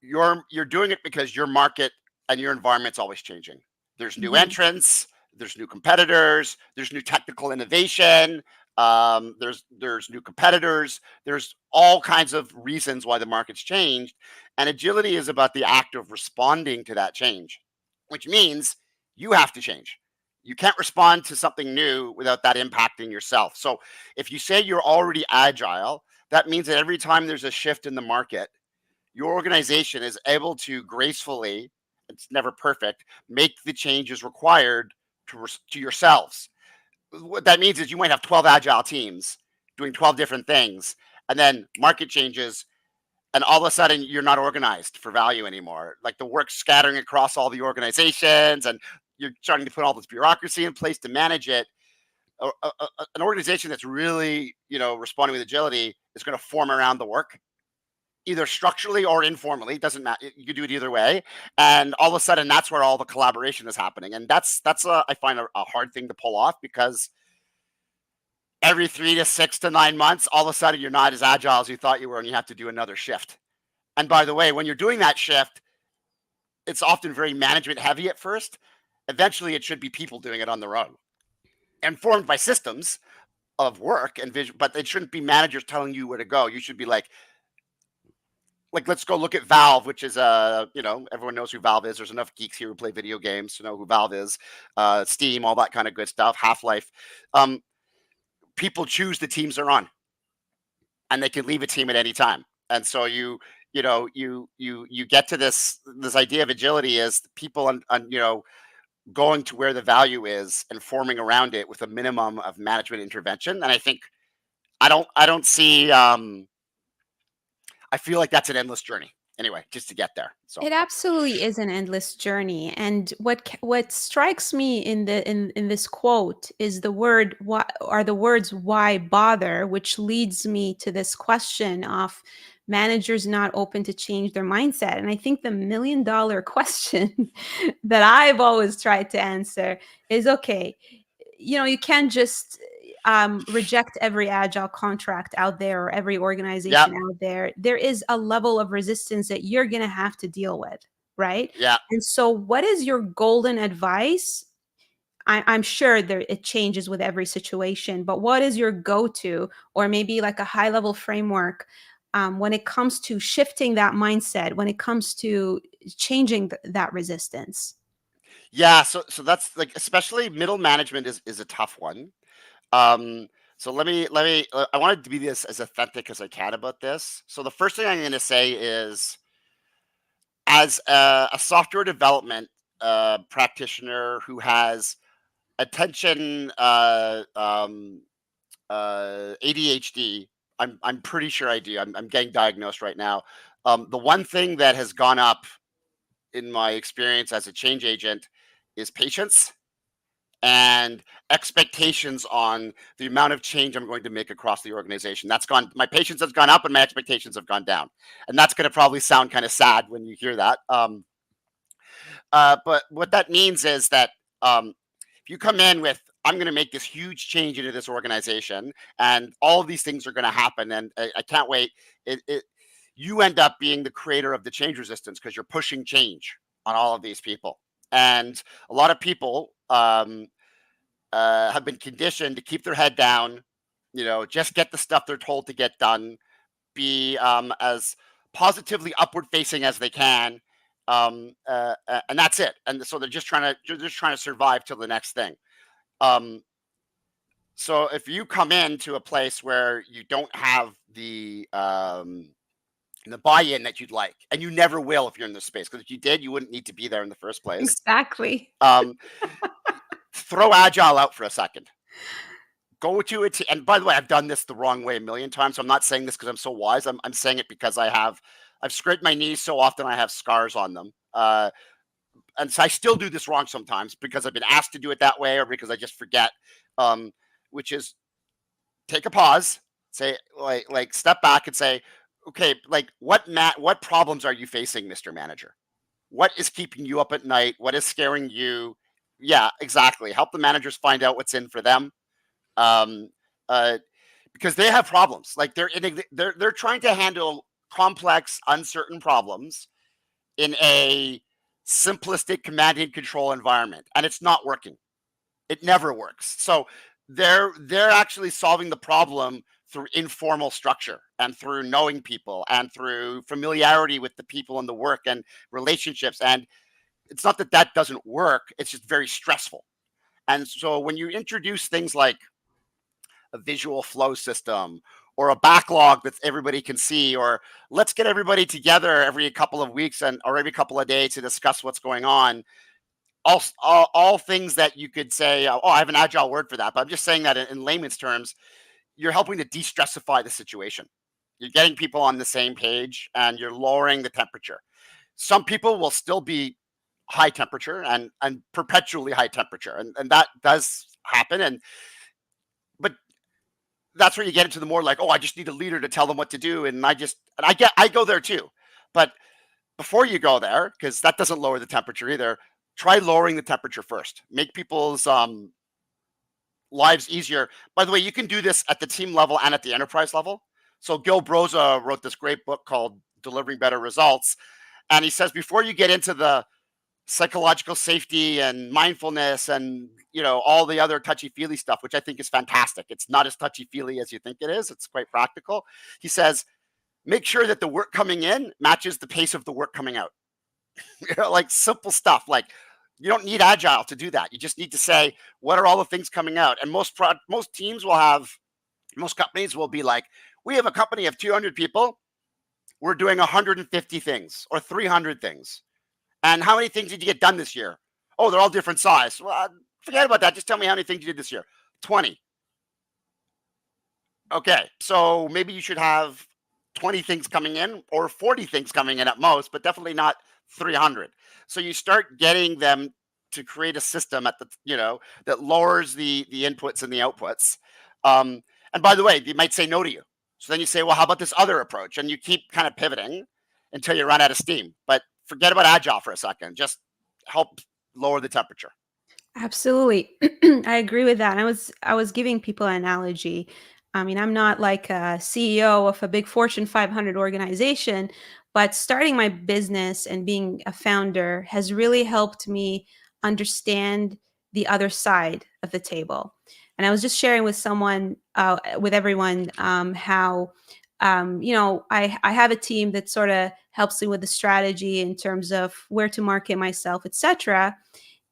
you're doing it because your market and your environment's always changing. There's new Mhm. entrants, there's new competitors, there's new technical innovation, there's new competitors, there's all kinds of reasons why the market's changed, and agility is about the act of responding to that change, which means you have to change. You can't respond to something new without that impacting yourself. So if you say you're already agile, that means that every time there's a shift in the market, your organization is able to gracefully, it's never perfect, make the changes required to yourselves. What that means is you might have 12 agile teams doing 12 different things, and then market changes, and all of a sudden you're not organized for value anymore. Like the work's scattering across all the organizations, and you're starting to put all this bureaucracy in place to manage it. An organization that's really, responding with agility is going to form around the work, either structurally or informally. It doesn't matter. You can do it either way. And all of a sudden, that's where all the collaboration is happening. And I find a hard thing to pull off, because every 3 to 6 to 9 months, all of a sudden, you're not as agile as you thought you were, and you have to do another shift. And by the way, when you're doing that shift, it's often very management heavy at first. Eventually, it should be people doing it on their own, informed by systems of work and vision, but it shouldn't be managers telling you where to go. You should be like, let's go look at Valve, which is everyone knows who Valve is. There's enough geeks here who play video games to know who Valve is. Steam, all that kind of good stuff. Half Life. Um, People choose the teams they're on, and they can leave a team at any time. And so you get to this idea of agility as people on going to where the value is and forming around it with a minimum of management intervention. And I think I don't see. I feel like that's an endless journey anyway, just to get there. So It absolutely is an endless journey, and what strikes me in this quote is the words "why bother," which leads me to this question of managers not open to change their mindset? And I think the $1 million question that I've always tried to answer is, okay, you can't just reject every agile contract out there or every Yeah, organization out there. There is a level of resistance that you're going to have to deal with, right? yeah. And so, what is your golden advice? I'm sure there it changes with every situation, but what is your go-to, or maybe like a high-level framework, when it comes to shifting that mindset, when it comes to changing that resistance? Yeah, so that's like, especially middle management is a tough one. Um, so let me I wanted to be this as authentic as I can about this. So the first thing I'm going to say is, as a software development practitioner who has attention ADHD. I'm pretty sure I do. I'm getting diagnosed right now. The one thing that has gone up in my experience as a change agent is patience and expectations on the amount of change I'm going to make across the organization. That's gone. My patience has gone up, and my expectations have gone down. And that's going to probably sound kind of sad when you hear that. But what that means is that, if you come in with, I'm going to make this huge change into this organization, and all of these things are going to happen, and I can't wait. You end up being the creator of the change resistance because you're pushing change on all of these people, and a lot of people have been conditioned to keep their head down. Just get the stuff they're told to get done, be as positively upward facing as they can, and that's it. And so they're just trying to survive till the next thing. Um, so if you come into a place where you don't have the buy-in that you'd like, and you never will if you're in this space, because if you did, you wouldn't need to be there in the first place. Exactly. Um, Throw agile out for a second. Go to it. And by the way, I've done this the wrong way a million times. So I'm not saying this because I'm so wise. I'm saying it because I've scraped my knees so often I have scars on them. And so I still do this wrong sometimes because I've been asked to do it that way, or because I just forget. Um, which is, take a pause, say, like step back and say, okay, like what problems are you facing, Mr. Manager? What is keeping you up at night? What is scaring you? Yeah, exactly. Help the managers find out what's in for them. Um, uh, because they have problems. Like, they're trying to handle complex, uncertain problems in a simplistic command and control environment, and it's not working. It never works. So they're actually solving the problem through informal structure, and through knowing people, and through familiarity with the people in the work, and relationships. And it's not that that doesn't work, it's just very stressful. And so when you introduce things like a visual flow system, or a backlog that everybody can see, or let's get everybody together every couple of weeks, and or every couple of days, to discuss what's going on, all things that you could say, oh, I have an agile word for that, but I'm just saying that in layman's terms. You're helping to de-stressify the situation. You're getting people on the same page, and you're lowering the temperature. Some people will still be high temperature, and perpetually high temperature, and that does happen. And but that's where you get into the more like, oh, I just need a leader to tell them what to do, and I go there too. But before you go there, because that doesn't lower the temperature either, try lowering the temperature first. Make people's lives easier. By the way, you can do this at the team level and at the enterprise level. So Gil Broza wrote this great book called Delivering Better Results. And he says, before you get into the psychological safety and mindfulness, and all the other touchy-feely stuff, which I think is fantastic. It's not as touchy-feely as you think it is. It's quite practical. He says, make sure that the work coming in matches the pace of the work coming out. Like, simple stuff. Like, you don't need agile to do that. You just need to say, what are all the things coming out? And most teams will have, most companies will be like, we have a company of 200 people. We're doing 150 things or 300 things. And how many things did you get done this year? Oh, they're all different size. Well, forget about that. Just tell me how many things you did this year. 20. Okay, so maybe you should have 20 things coming in, or 40 things coming in at most, but definitely not 300. So you start getting them to create a system that lowers the inputs and the outputs. And by the way, they might say no to you. So then you say, well, how about this other approach? And you keep kind of pivoting until you run out of steam. But forget about agile for a second. Just help lower the temperature. Absolutely. I agree with that. I was giving people an analogy. I mean, I'm not like a CEO of a big Fortune 500 organization, but starting my business and being a founder has really helped me understand the other side of the table. And I was just sharing with someone, with everyone, how, I have a team that sort of helps me with the strategy in terms of where to market myself, etc.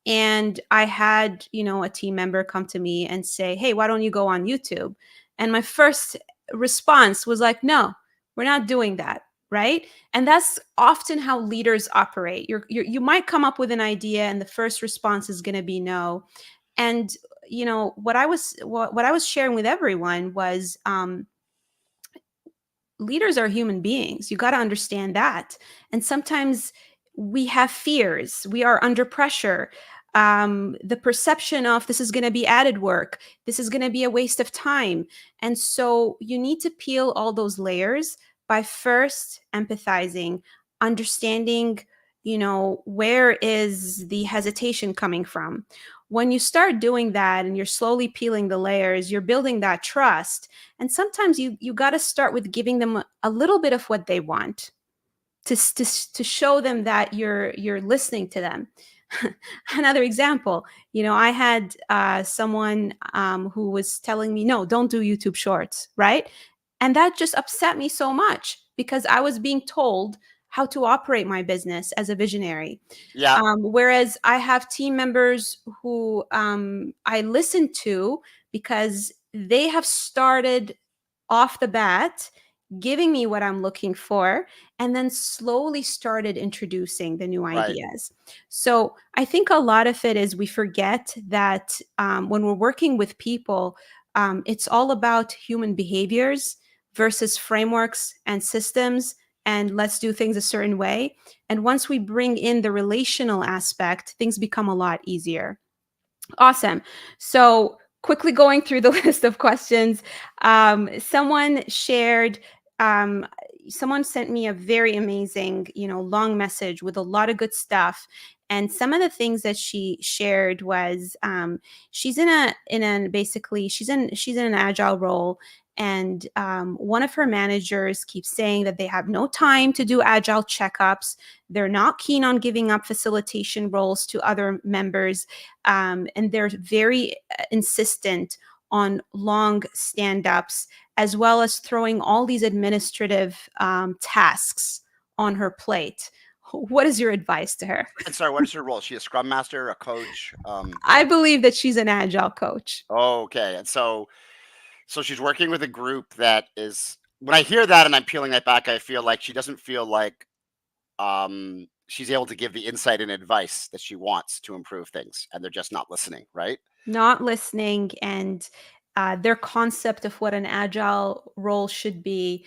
And I had, a team member come to me and say, "Hey, why don't you go on YouTube?" And my first response was like, "No, we're not doing that." Right. And that's often how leaders operate. You might come up with an idea, and the first response is going to be no. And, what I was sharing with everyone was, leaders are human beings. You got to understand that. And sometimes we have fears. We are under pressure. The perception of this is going to be added work, this is going to be a waste of time. And so you need to peel all those layers by first empathizing, understanding, where is the hesitation coming from. When you start doing that and you're slowly peeling the layers, you're building that trust. And sometimes you got to start with giving them a little bit of what they want to show them that you're listening to them. Another example, I had someone who was telling me, no, don't do YouTube shorts, right? And that just upset me so much because I was being told how to operate my business as a visionary. Yeah, Whereas I have team members who I listen to because they have started off the bat giving me what I'm looking for, and then slowly started introducing the new right. ideas. So I think a lot of it is we forget that when we're working with people, it's all about human behaviors versus frameworks and systems. And let's do things a certain way. And once we bring in the relational aspect, things become a lot easier. Awesome. So, quickly going through the list of questions, someone shared, um, someone sent me a very amazing, long message with a lot of good stuff. And some of the things that she shared was, she's basically she's in an agile role, and one of her managers keeps saying that they have no time to do agile checkups. They're not keen on giving up facilitation roles to other members, and they're very insistent on long stand-ups, as well as throwing all these administrative tasks on her plate. What is your advice to her? And sorry, what is her role? Is she a scrum master, a coach? I believe that she's an agile coach. Okay. And so she's working with a group that is, when I hear that and I'm peeling that back, I feel like she doesn't feel like she's able to give the insight and advice that she wants to improve things, and they're just not listening, right? Not listening, and their concept of what an agile role should be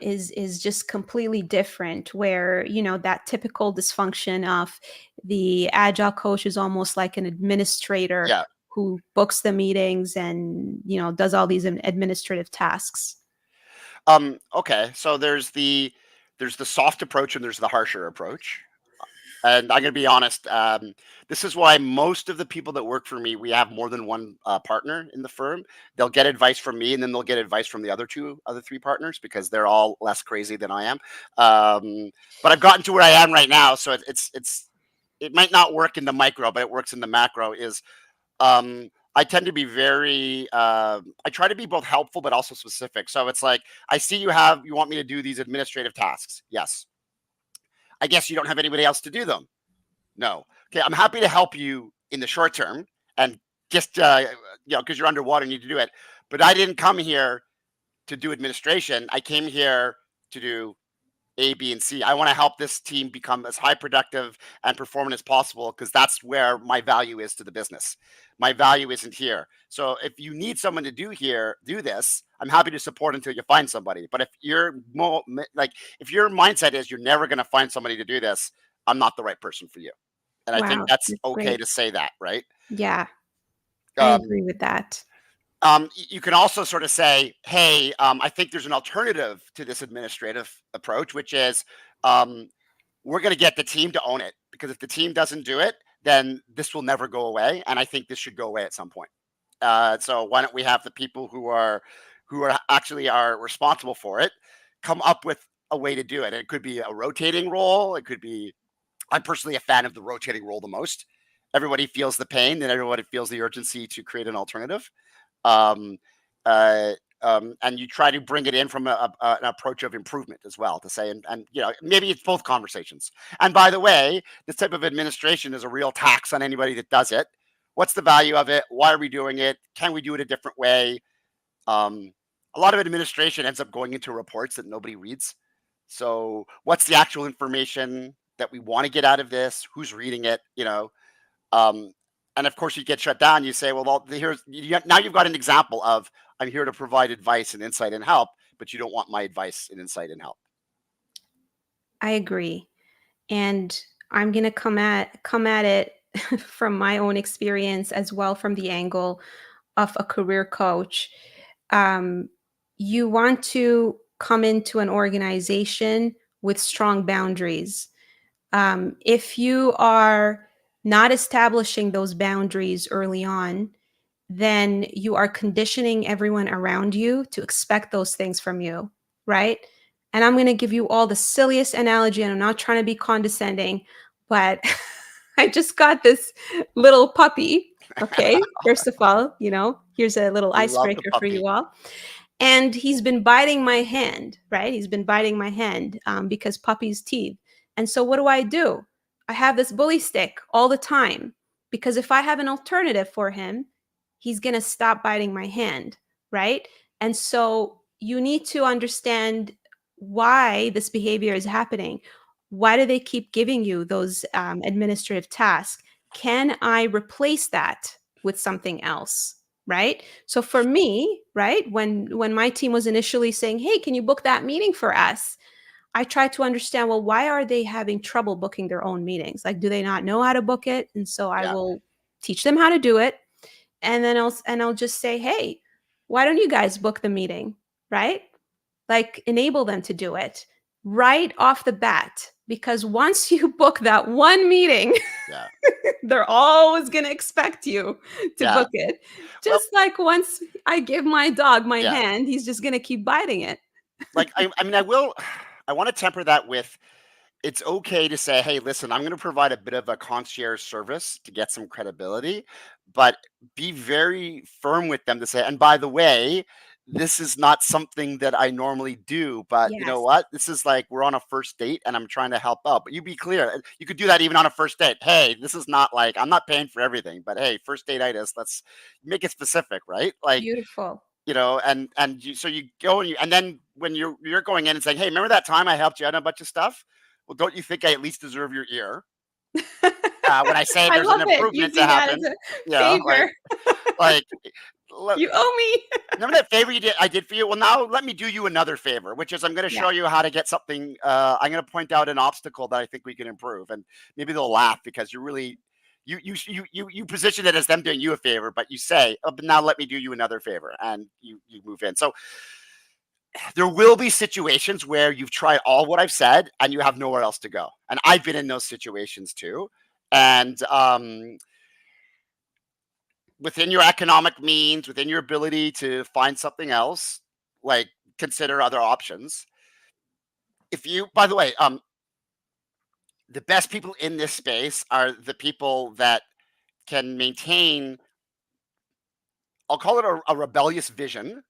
is just completely different. Where that typical dysfunction of the agile coach is almost like an administrator Yeah. who books the meetings and does all these administrative tasks. Okay. So there's the soft approach and there's the harsher approach. And I'm gonna be honest. This is why most of the people that work for me, we have more than one partner in the firm. They'll get advice from me, and then they'll get advice from the other three partners because they're all less crazy than I am. But I've gotten to where I am right now, so it might not work in the micro, but it works in the macro. I tend to be very. I try to be both helpful but also specific. So it's like, I see you want me to do these administrative tasks. Yes. I guess you don't have anybody else to do them. No. Okay, I'm happy to help you in the short term and just because you're underwater and you need to do it. But I didn't come here to do administration. I came here to do A, B, and C. I want to help this team become as high productive and performant as possible because that's where my value is to the business. My value isn't here. So if you need someone to do this, I'm happy to support until you find somebody. But if if your mindset is you're never going to find somebody to do this, I'm not the right person for you. And I think Wow, that's that's okay great. to say that, right? Yeah, I Um, agree with that. You can also sort of say, hey, I think there's an alternative to this administrative approach, which is um, we're going to get the team to own it, because if the team doesn't do it, then this will never go away, and I think this should go away at some point. So why don't we have the people who are actually are responsible for it come up with a way to do it? It could be a rotating role. It could be. I'm personally a fan of the rotating role the most. Everybody feels the pain, and everybody feels the urgency to create an alternative. Um, uh, and you try to bring it in from an approach of improvement as well, to say, and maybe it's both conversations. And by the way, this type of administration is a real tax on anybody that does it. What's the value of it? Why are we doing it? Can we do it a different way? Um, a lot of administration ends up going into reports that nobody reads. So what's the actual information that we want to get out of this? Who's reading it? Um, and of course, you get shut down. You say, "Well, now you've got an example of I'm here to provide advice and insight and help, but you don't want my advice and insight and help." I agree. And I'm going to come at it from my own experience as well, from the angle of a career coach. Um, you want to come into an organization with strong boundaries. If you are not establishing those boundaries early on, then you are conditioning everyone around you to expect those things from you, right? And I'm going to give you all the silliest analogy, and I'm not trying to be condescending, but I just got this little puppy. Okay. First of all, here's a little We love the icebreaker for puppy. you all. And he's been biting my hand, right? He's been biting my hand because puppy's teeth. And so what do? I have this bully stick all the time, because if I have an alternative for him, he's going to stop biting my hand, right? And so you need to understand why this behavior is happening. Why do they keep giving you those administrative tasks? Can I replace that with something else? Right. So for me, right, when my team was initially saying, "Hey, can you book that meeting for us?" I tried to understand, well, why are they having trouble booking their own meetings? Like, do they not know how to book it? And so I Yeah, will teach them how to do it. And then I'll just say, "Hey, why don't you guys book the meeting?" Right? Like, enable them to do it right off the bat. Because once you book that one meeting, yeah, they're always going to expect you to yeah. book it. Well, Just like once I give my dog my yeah. hand, he's just going to keep biting it. Like I mean, I will. I want to temper that with, it's okay to say, "Hey, listen, I'm going to provide a bit of a concierge service to get some credibility," but be very firm with them to say, "And by the way, this is not something that I normally do, but you know Yes, what? This is like we're on a first date and I'm trying to help out." But you be clear. You could do that even on a first date. "Hey, this is not like I'm not paying for everything, but hey, first date itis. Let's make it specific, right?" Like, beautiful. so you go and then when you're going in and saying, "Hey, remember that time I helped you out on a bunch of stuff? Well, don't you think I at least deserve your ear when I say I there's an love it, improvement to using that as happen?" a Yeah, favor. like look, You owe me. remember that favor I did for you? Well, now let me do you another favor, which is I'm going to Yeah, show you how to get something. I'm going to point out an obstacle that I think we can improve, and maybe they'll laugh because you're really. You position it as them doing you a favor, but you say, "Oh, but now let me do you another favor," and you move in. So there will be situations where you've tried all what I've said and you have nowhere else to go. And I've been in those situations too. And within your economic means, within your ability to find something else, like consider other options. If you, by the way, the best people in this space are the people that can maintain, I'll call it a rebellious vision,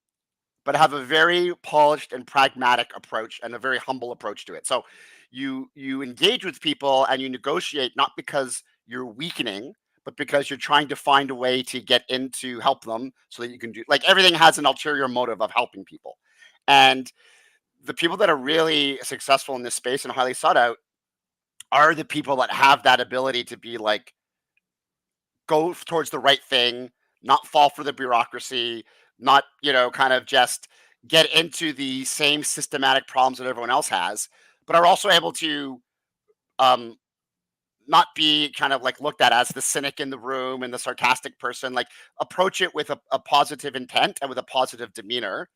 but have a very polished and pragmatic approach and a very humble approach to it. So you engage with people and you negotiate not because you're weakening, but because you're trying to find a way to get in to help them so that you can do, like, everything has an ulterior motive of helping people. And the people that are really successful in this space and highly sought out are the people that have that ability to be like, go towards the right thing, not fall for the bureaucracy, not, kind of just get into the same systematic problems that everyone else has, but are also able to um, not be kind of like looked at as the cynic in the room and the sarcastic person. Like approach it with a positive intent and with a positive demeanor,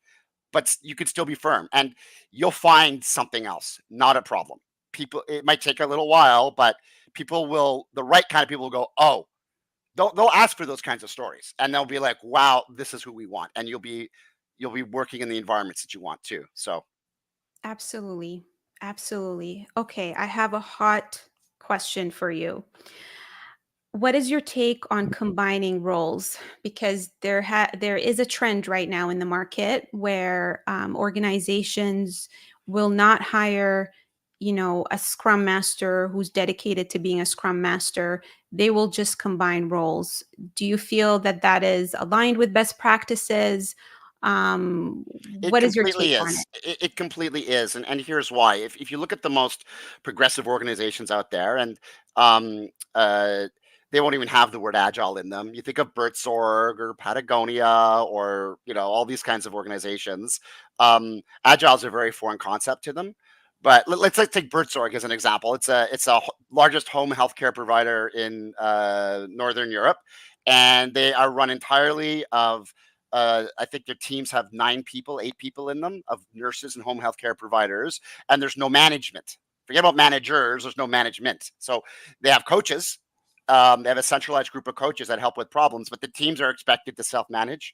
but you could still be firm and you'll find something else, not a problem. People, it might take a little while, but the right kind of people will go, oh, they'll ask for those kinds of stories and they'll be like, wow, this is who we want. And you'll be working in the environments that you want too. So Absolutely. Absolutely. Okay, I have a hot question for you. What is your take on combining roles? Because there is a trend right now in the market where organizations will not hire, a scrum master who's dedicated to being a scrum master. They will just combine roles. Do you feel that that is aligned with best practices? it What is your take completely on it? is. It completely is, and here's why. If you look at the most progressive organizations out there, and um, uh, they won't even have the word agile in them. You think of Bertsorg or Patagonia or all these kinds of organizations. Agile is a very foreign concept to them. But let's take Bertsorg as an example. It's a largest home healthcare provider in Northern Europe, and they are run entirely of I think their teams have 9 people, 8 people in them of nurses and home healthcare providers, and there's no management. Forget about managers, there's no management. So they have coaches. They have a centralized group of coaches that help with problems, but the teams are expected to self manage.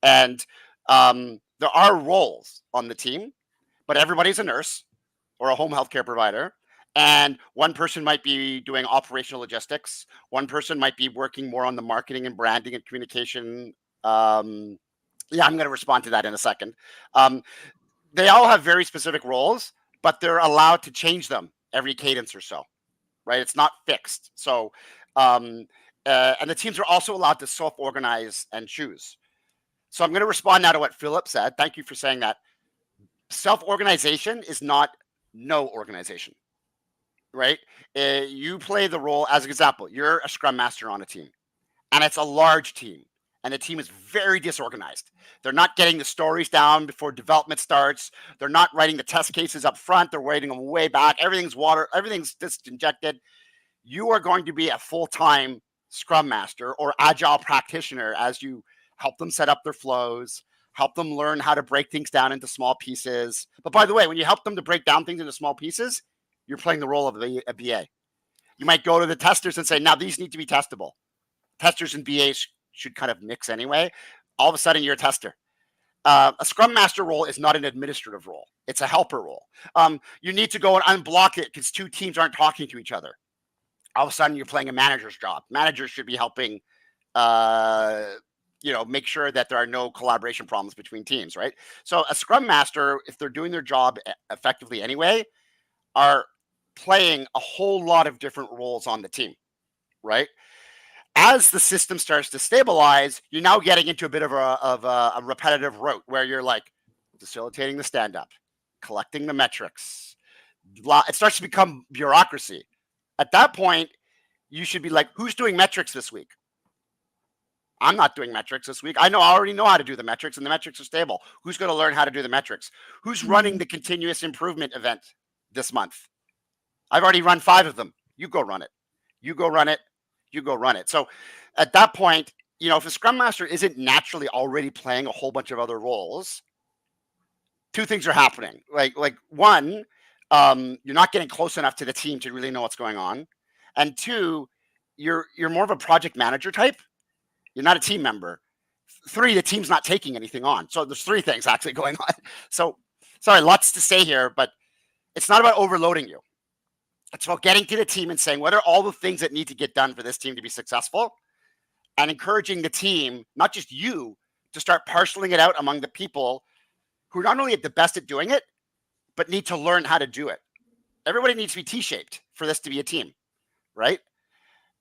And there are roles on the team, but everybody's a nurse or a home healthcare provider. And one person might be doing operational logistics. One person might be working more on the marketing and branding and communication. Um, yeah, I'm going to respond to that in a second. Um, they all have very specific roles, but they're allowed to change them every cadence or so, right? It's not fixed. So, um, and the teams are also allowed to self organize and choose. So I'm going to respond now to what Philip said. Thank you for saying that. Self organization is not no organization, right? You play the role, as an example, you're a scrum master on a team and it's a large team and the team is very disorganized. They're not getting the stories down before development starts. They're not writing the test cases up front. They're writing them way back. Everything's just injected. You are going to be a full-time scrum master or agile practitioner as you help them set up their flows, help them learn how to break things down into small pieces. But by the way, when you help them to break down things into small pieces, you're playing the role of a BA. You might go to the testers and say, now these need to be testable. Testers and BAs should kind of mix anyway. All of a sudden, you're a tester. A scrum master role is not an administrative role. It's a helper role. You need to go and unblock it because 2 teams aren't talking to each other. All of a sudden, you're playing a manager's job. Managers should be helping, make sure that there are no collaboration problems between teams, right? So a scrum master, if they're doing their job effectively anyway, are playing a whole lot of different roles on the team, right? As the system starts to stabilize, you're now getting into a bit of a repetitive route where you're like facilitating the stand up, collecting the metrics. It starts to become bureaucracy. At that point, you should be like, who's doing metrics this week? I'm not doing metrics this week. I already know how to do the metrics, and the metrics are stable. Who's going to learn how to do the metrics? Who's running Mhm. the continuous improvement event this month? I've already run 5 of them. You go run it. You go run it. You go run it. So at that point, if a scrum master isn't naturally already playing a whole bunch of other roles, 2 things are happening. Like one, you're not getting close enough to the team to really know what's going on, and 2, you're more of a project manager type. You're not a team member. 3, the team's not taking anything on. So there's 3 things actually going on. So sorry, lots to say here, but it's not about overloading you. It's about getting to the team and saying, what are all the things that need to get done for this team to be successful? And encouraging the team, not just you, to start parceling it out among the people who are not only at the best at doing it, but need to learn how to do it. Everybody needs to be T-shaped for this to be a team, right?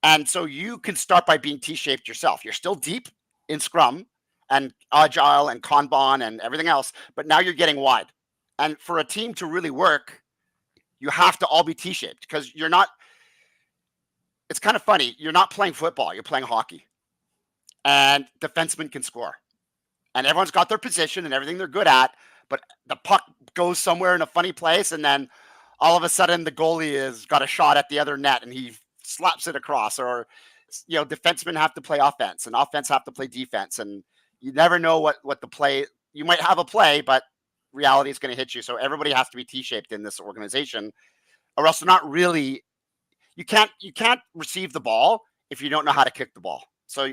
And so you can start by being T-shaped yourself. You're still deep in Scrum and Agile and Kanban and everything else, but now you're getting wide. And for a team to really work, you have to all be T-shaped because you're not. It's kind of funny. You're not playing football. You're playing hockey, and defensemen can score, and everyone's got their position and everything they're good at. But the puck goes somewhere in a funny place, and then all of a sudden the goalie has got a shot at the other net, and he slaps it across, or defensemen have to play offense and offense have to play defense, and you never know what the play. You might have a play, but reality is going to hit you. So everybody has to be T-shaped in this organization, or else they're not really. You can't receive the ball if you don't know how to kick the ball. So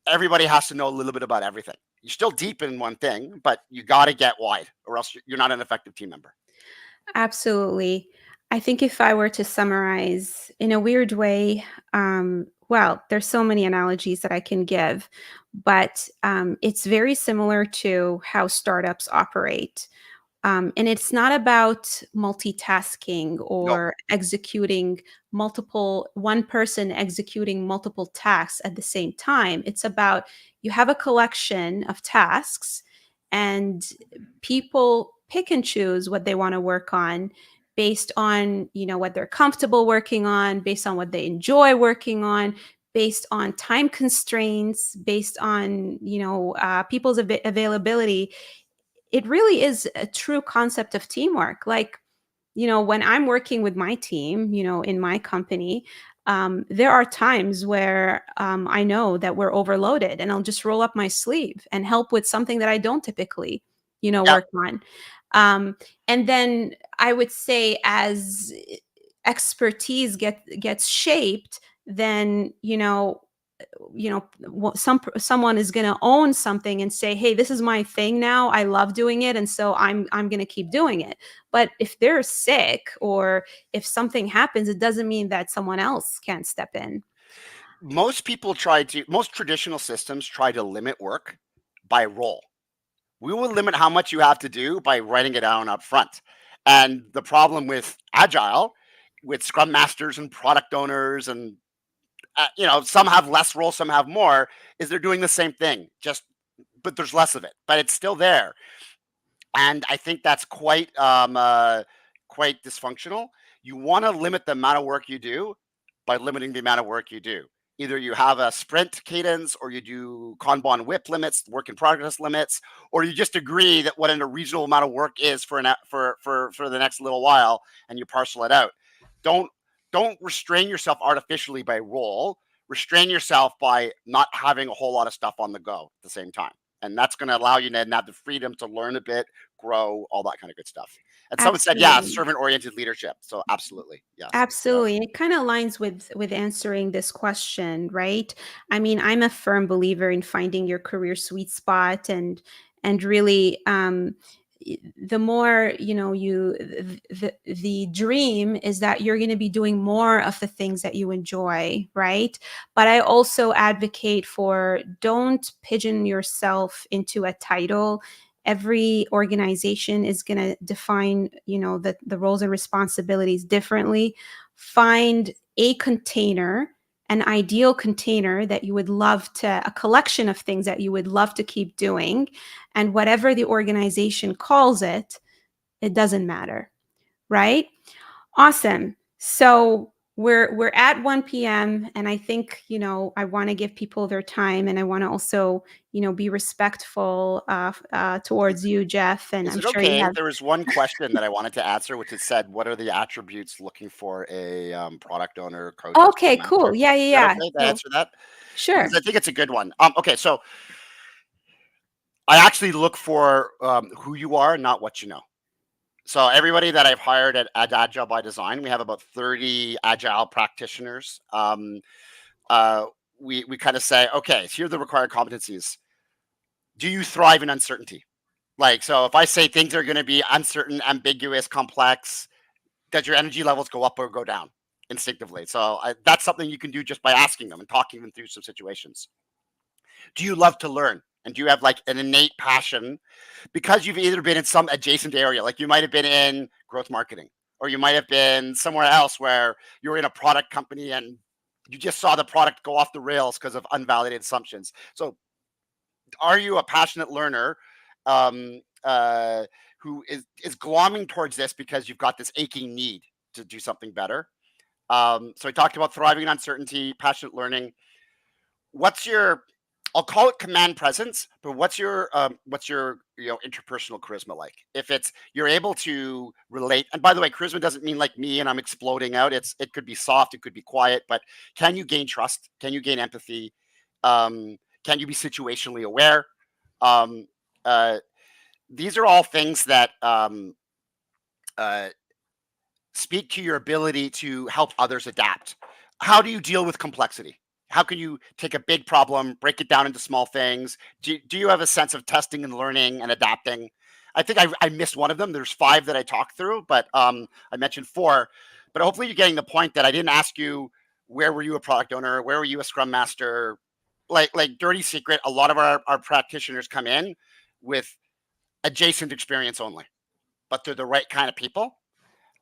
everybody has to know a little bit about everything. You're still deep in one thing, but you got to get wide, or else you're not an effective team member. Absolutely. I think if I were to summarize in a weird way, well, there's so many analogies that I can give, but it's very similar to how startups operate. And it's not about multitasking No. or executing one person executing multiple tasks at the same time. It's about you have a collection of tasks and people pick and choose what they want to work on based on, what they're comfortable working on, based on what they enjoy working on, based on time constraints, based on, people's availability. It really is a true concept of teamwork. Like, when I'm working with my team, in my company, there are times where I know that we're overloaded and I'll just roll up my sleeve and help with something that I don't typically, Yeah. work on. And then I would say as expertise gets shaped, then, someone is going to own something and say, hey, this is my thing now, I love doing it, and so I'm going to keep doing it. But if they're sick or if something happens, it doesn't mean that someone else can't step in. Most traditional systems try to limit work by role. We will limit how much you have to do by writing it down up front. And the problem with Agile, with Scrum Masters and product owners, and some have less roles, some have more, is they're doing the same thing, just but there's less of it, but it's still there. And I think that's quite dysfunctional. You want to limit the amount of work you do by limiting the amount of work you do. Either you have a sprint cadence, or you do Kanban whip limits, work in progress limits, or you just agree that what a reasonable amount of work is for the next little while, and you parcel it out. Don't don't restrain yourself artificially by role. Restrain yourself by not having a whole lot of stuff on the go at the same time, and that's going to allow you to have the freedom to learn a bit, grow, all that kind of good stuff. And someone said, yeah, Absolutely. servant oriented leadership. So absolutely, yes. Absolutely. And it kind of aligns with answering this question, right? I mean, I'm a firm believer in finding your career sweet spot and really the more, the dream is that you're going to be doing more of the things that you enjoy, right? But I also advocate for don't pigeon yourself into a title. Every organization is going to define, the roles and responsibilities differently. Find a container, an ideal container that you would love to, a collection of things that you would love to keep doing, and whatever the organization calls it, it doesn't matter, right? Awesome. So we're at 1 p.m. and I think, I want to give people their time, and I want to also, be respectful towards you, Jeff, and Is I'm it sure you okay? have. There was one question that I wanted to answer, which is said, "What are the attributes looking for a product owner, coach, or Okay, scrum master?" cool. Yeah, yeah, Is that yeah. okay to So answer that? Because sure. I think it's a good one. Okay, so I actually look for who you are, not what you know. So everybody that I've hired at Agile by Design, we have about 30 Agile practitioners. Uh, we kind of say, okay, here are the required competencies. Do you thrive in uncertainty? Like, so if I say things are going to be uncertain, ambiguous, complex, does your energy levels go up or go down instinctively? So that's something you can do just by asking them and talking them through some situations. Do you love to learn? And do you have like an innate passion, because you've either been in some adjacent area, like you might have been in growth marketing, or you might have been somewhere else where you're in a product company and you just saw the product go off the rails because of unvalidated assumptions. So are you a passionate learner, um, uh, who is glomming towards this because you've got this aching need to do something better? So I talked about thriving in uncertainty, passionate learning. What's your I'll call it command presence, but what's your interpersonal charisma like? If it's you're able to relate, and by the way, charisma doesn't mean like me and I'm exploding out. It could be soft, it could be quiet, but can you gain trust? Can you gain empathy? Can you be situationally aware? Um, uh, these are all things that uh, speak to your ability to help others adapt. How do you deal with complexity? How can you take a big problem, break it down into small things? Do you have a sense of testing and learning and adapting? I think I missed one of them. There's five that I talked through, but I mentioned four. But hopefully you're getting the point that I didn't ask you where were you a product owner, where were you a scrum master. Like dirty secret, a lot of our practitioners come in with adjacent experience only, but they're the right kind of people,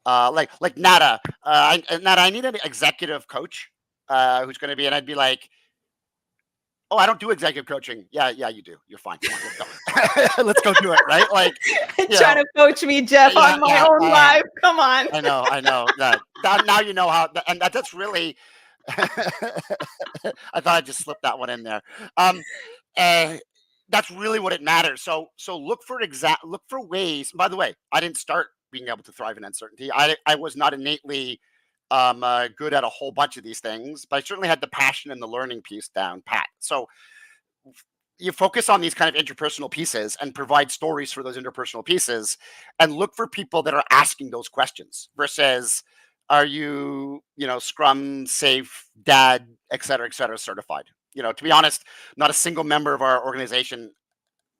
like Nada. Nada, I need an executive coach who's going to be, and I'd be like, oh, I don't do executive coaching. Yeah, yeah, you do. You're fine. Come on, let's go. Let's go do it. Right? Like, you Trying know, to coach me, Jeff, yeah, on my yeah. own life. Come on. I know that. Now you know how, and that's really. I thought I just slipped that one in there. Um, uh, that's really what it matters. So look for ways. By the way, I didn't start being able to thrive in uncertainty. I was not innately good at a whole bunch of these things, but I certainly had the passion and the learning piece down pat. So you focus on these kind of interpersonal pieces and provide stories for those interpersonal pieces, and look for people that are asking those questions versus are you, scrum safe dad, et cetera certified. To be honest, not a single member of our organization,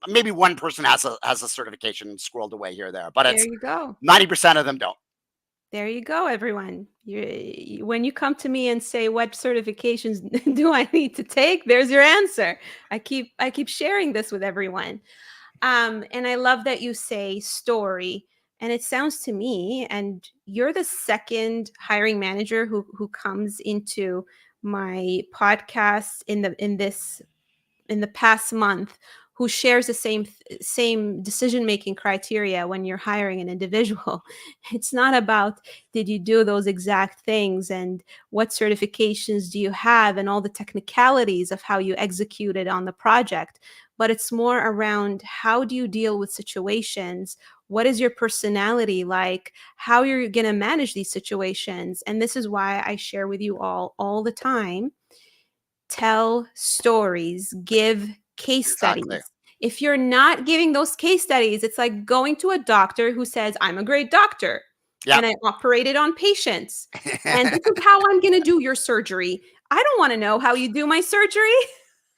maybe one person has a certification squirreled away here or there, but There it's you go. 90% of them don't. There you go, everyone. When you come to me and say, "What certifications do I need to take?" There's your answer. I keep sharing this with everyone. And I love that you say story. And it sounds to me, and you're the second hiring manager who comes into my podcast in the past month who shares the same decision making criteria when you're hiring an individual. It's not about did you do those exact things and what certifications do you have and all the technicalities of how you executed on the project, but it's more around how do you deal with situations, what is your personality like, how you're going to manage these situations. And this is why I share with you all the time: tell stories, give case Exactly. studies. If you're not giving those case studies, it's like going to a doctor who says, I'm a great doctor Yep. and I operated on patients. And this is how I'm going to do your surgery. I don't want to know how you do my surgery.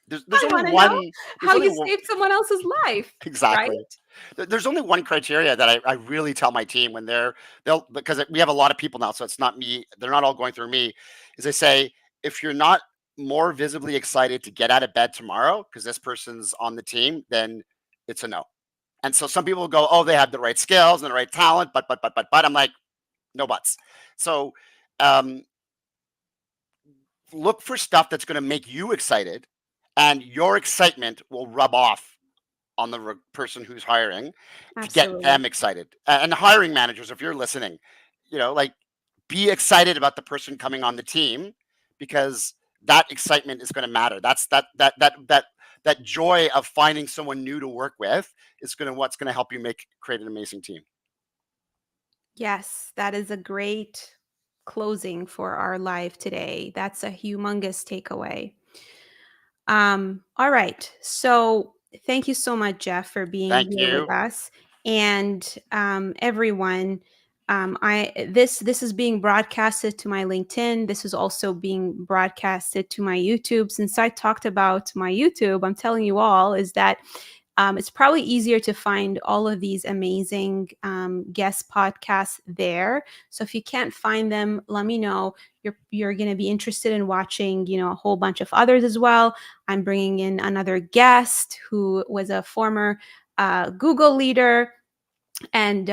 there's I only want to know one. There's how only you one. saved someone else's life, right? Exactly. There's only one criteria that I really tell my team when they'll, because we have a lot of people now, so it's not me. They're not all going through me. Is I say, if you're not more visibly excited to get out of bed tomorrow because this person's on the team, then it's a no. And so some people go, oh, they have the right skills and the right talent, but I'm like, no buts. So um, look for stuff that's going to make you excited, and your excitement will rub off on the person who's hiring to get Absolutely. them excited. And hiring managers, if you're listening, like be excited about the person coming on the team, because that excitement is going to matter. That's that joy of finding someone new to work with is going to what's going to help you create an amazing team. Yes, that is a great closing for our live today. That's a humongous takeaway. All right. So thank you so much, Jeff, for being Thank here with you. us. And everyone, this is being broadcasted to my LinkedIn. This is also being broadcasted to my YouTube. Since I talked about my YouTube, I'm telling you all is that it's probably easier to find all of these amazing guest podcasts there. So if you can't find them, let me know. You're going to be interested in watching, a whole bunch of others as well. I'm bringing in another guest who was a former Google leader, and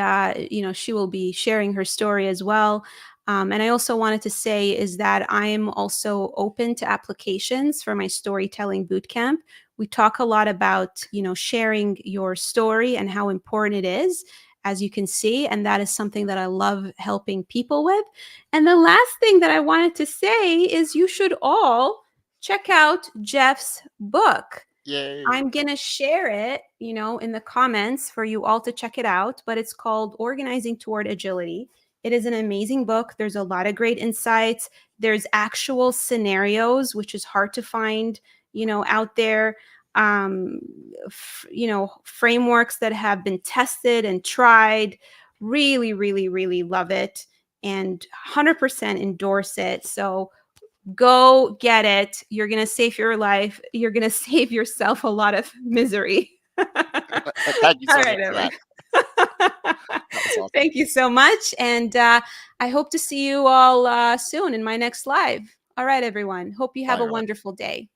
she will be sharing her story as well. And I also wanted to say is that I am also open to applications for my storytelling bootcamp. We talk a lot about sharing your story and how important it is, as you can see, and that is something that I love helping people with. And the last thing that I wanted to say is you should all check out Jeff's book. Yay. I'm gonna share it, in the comments for you all to check it out, but it's called Organizing Toward Agility. It is an amazing book. There's a lot of great insights. There's actual scenarios, which is hard to find, out there. Um, Frameworks that have been tested and tried. Really, really, really love it and 100% endorse it. So go get it. You're going to save your life. You're going to save yourself a lot of misery. All Thank you so much right, for everyone. that. That was awesome. Thank you so much. And I hope to see you all soon in my next live. All right, everyone. Hope you have Bye, a everyone. wonderful day.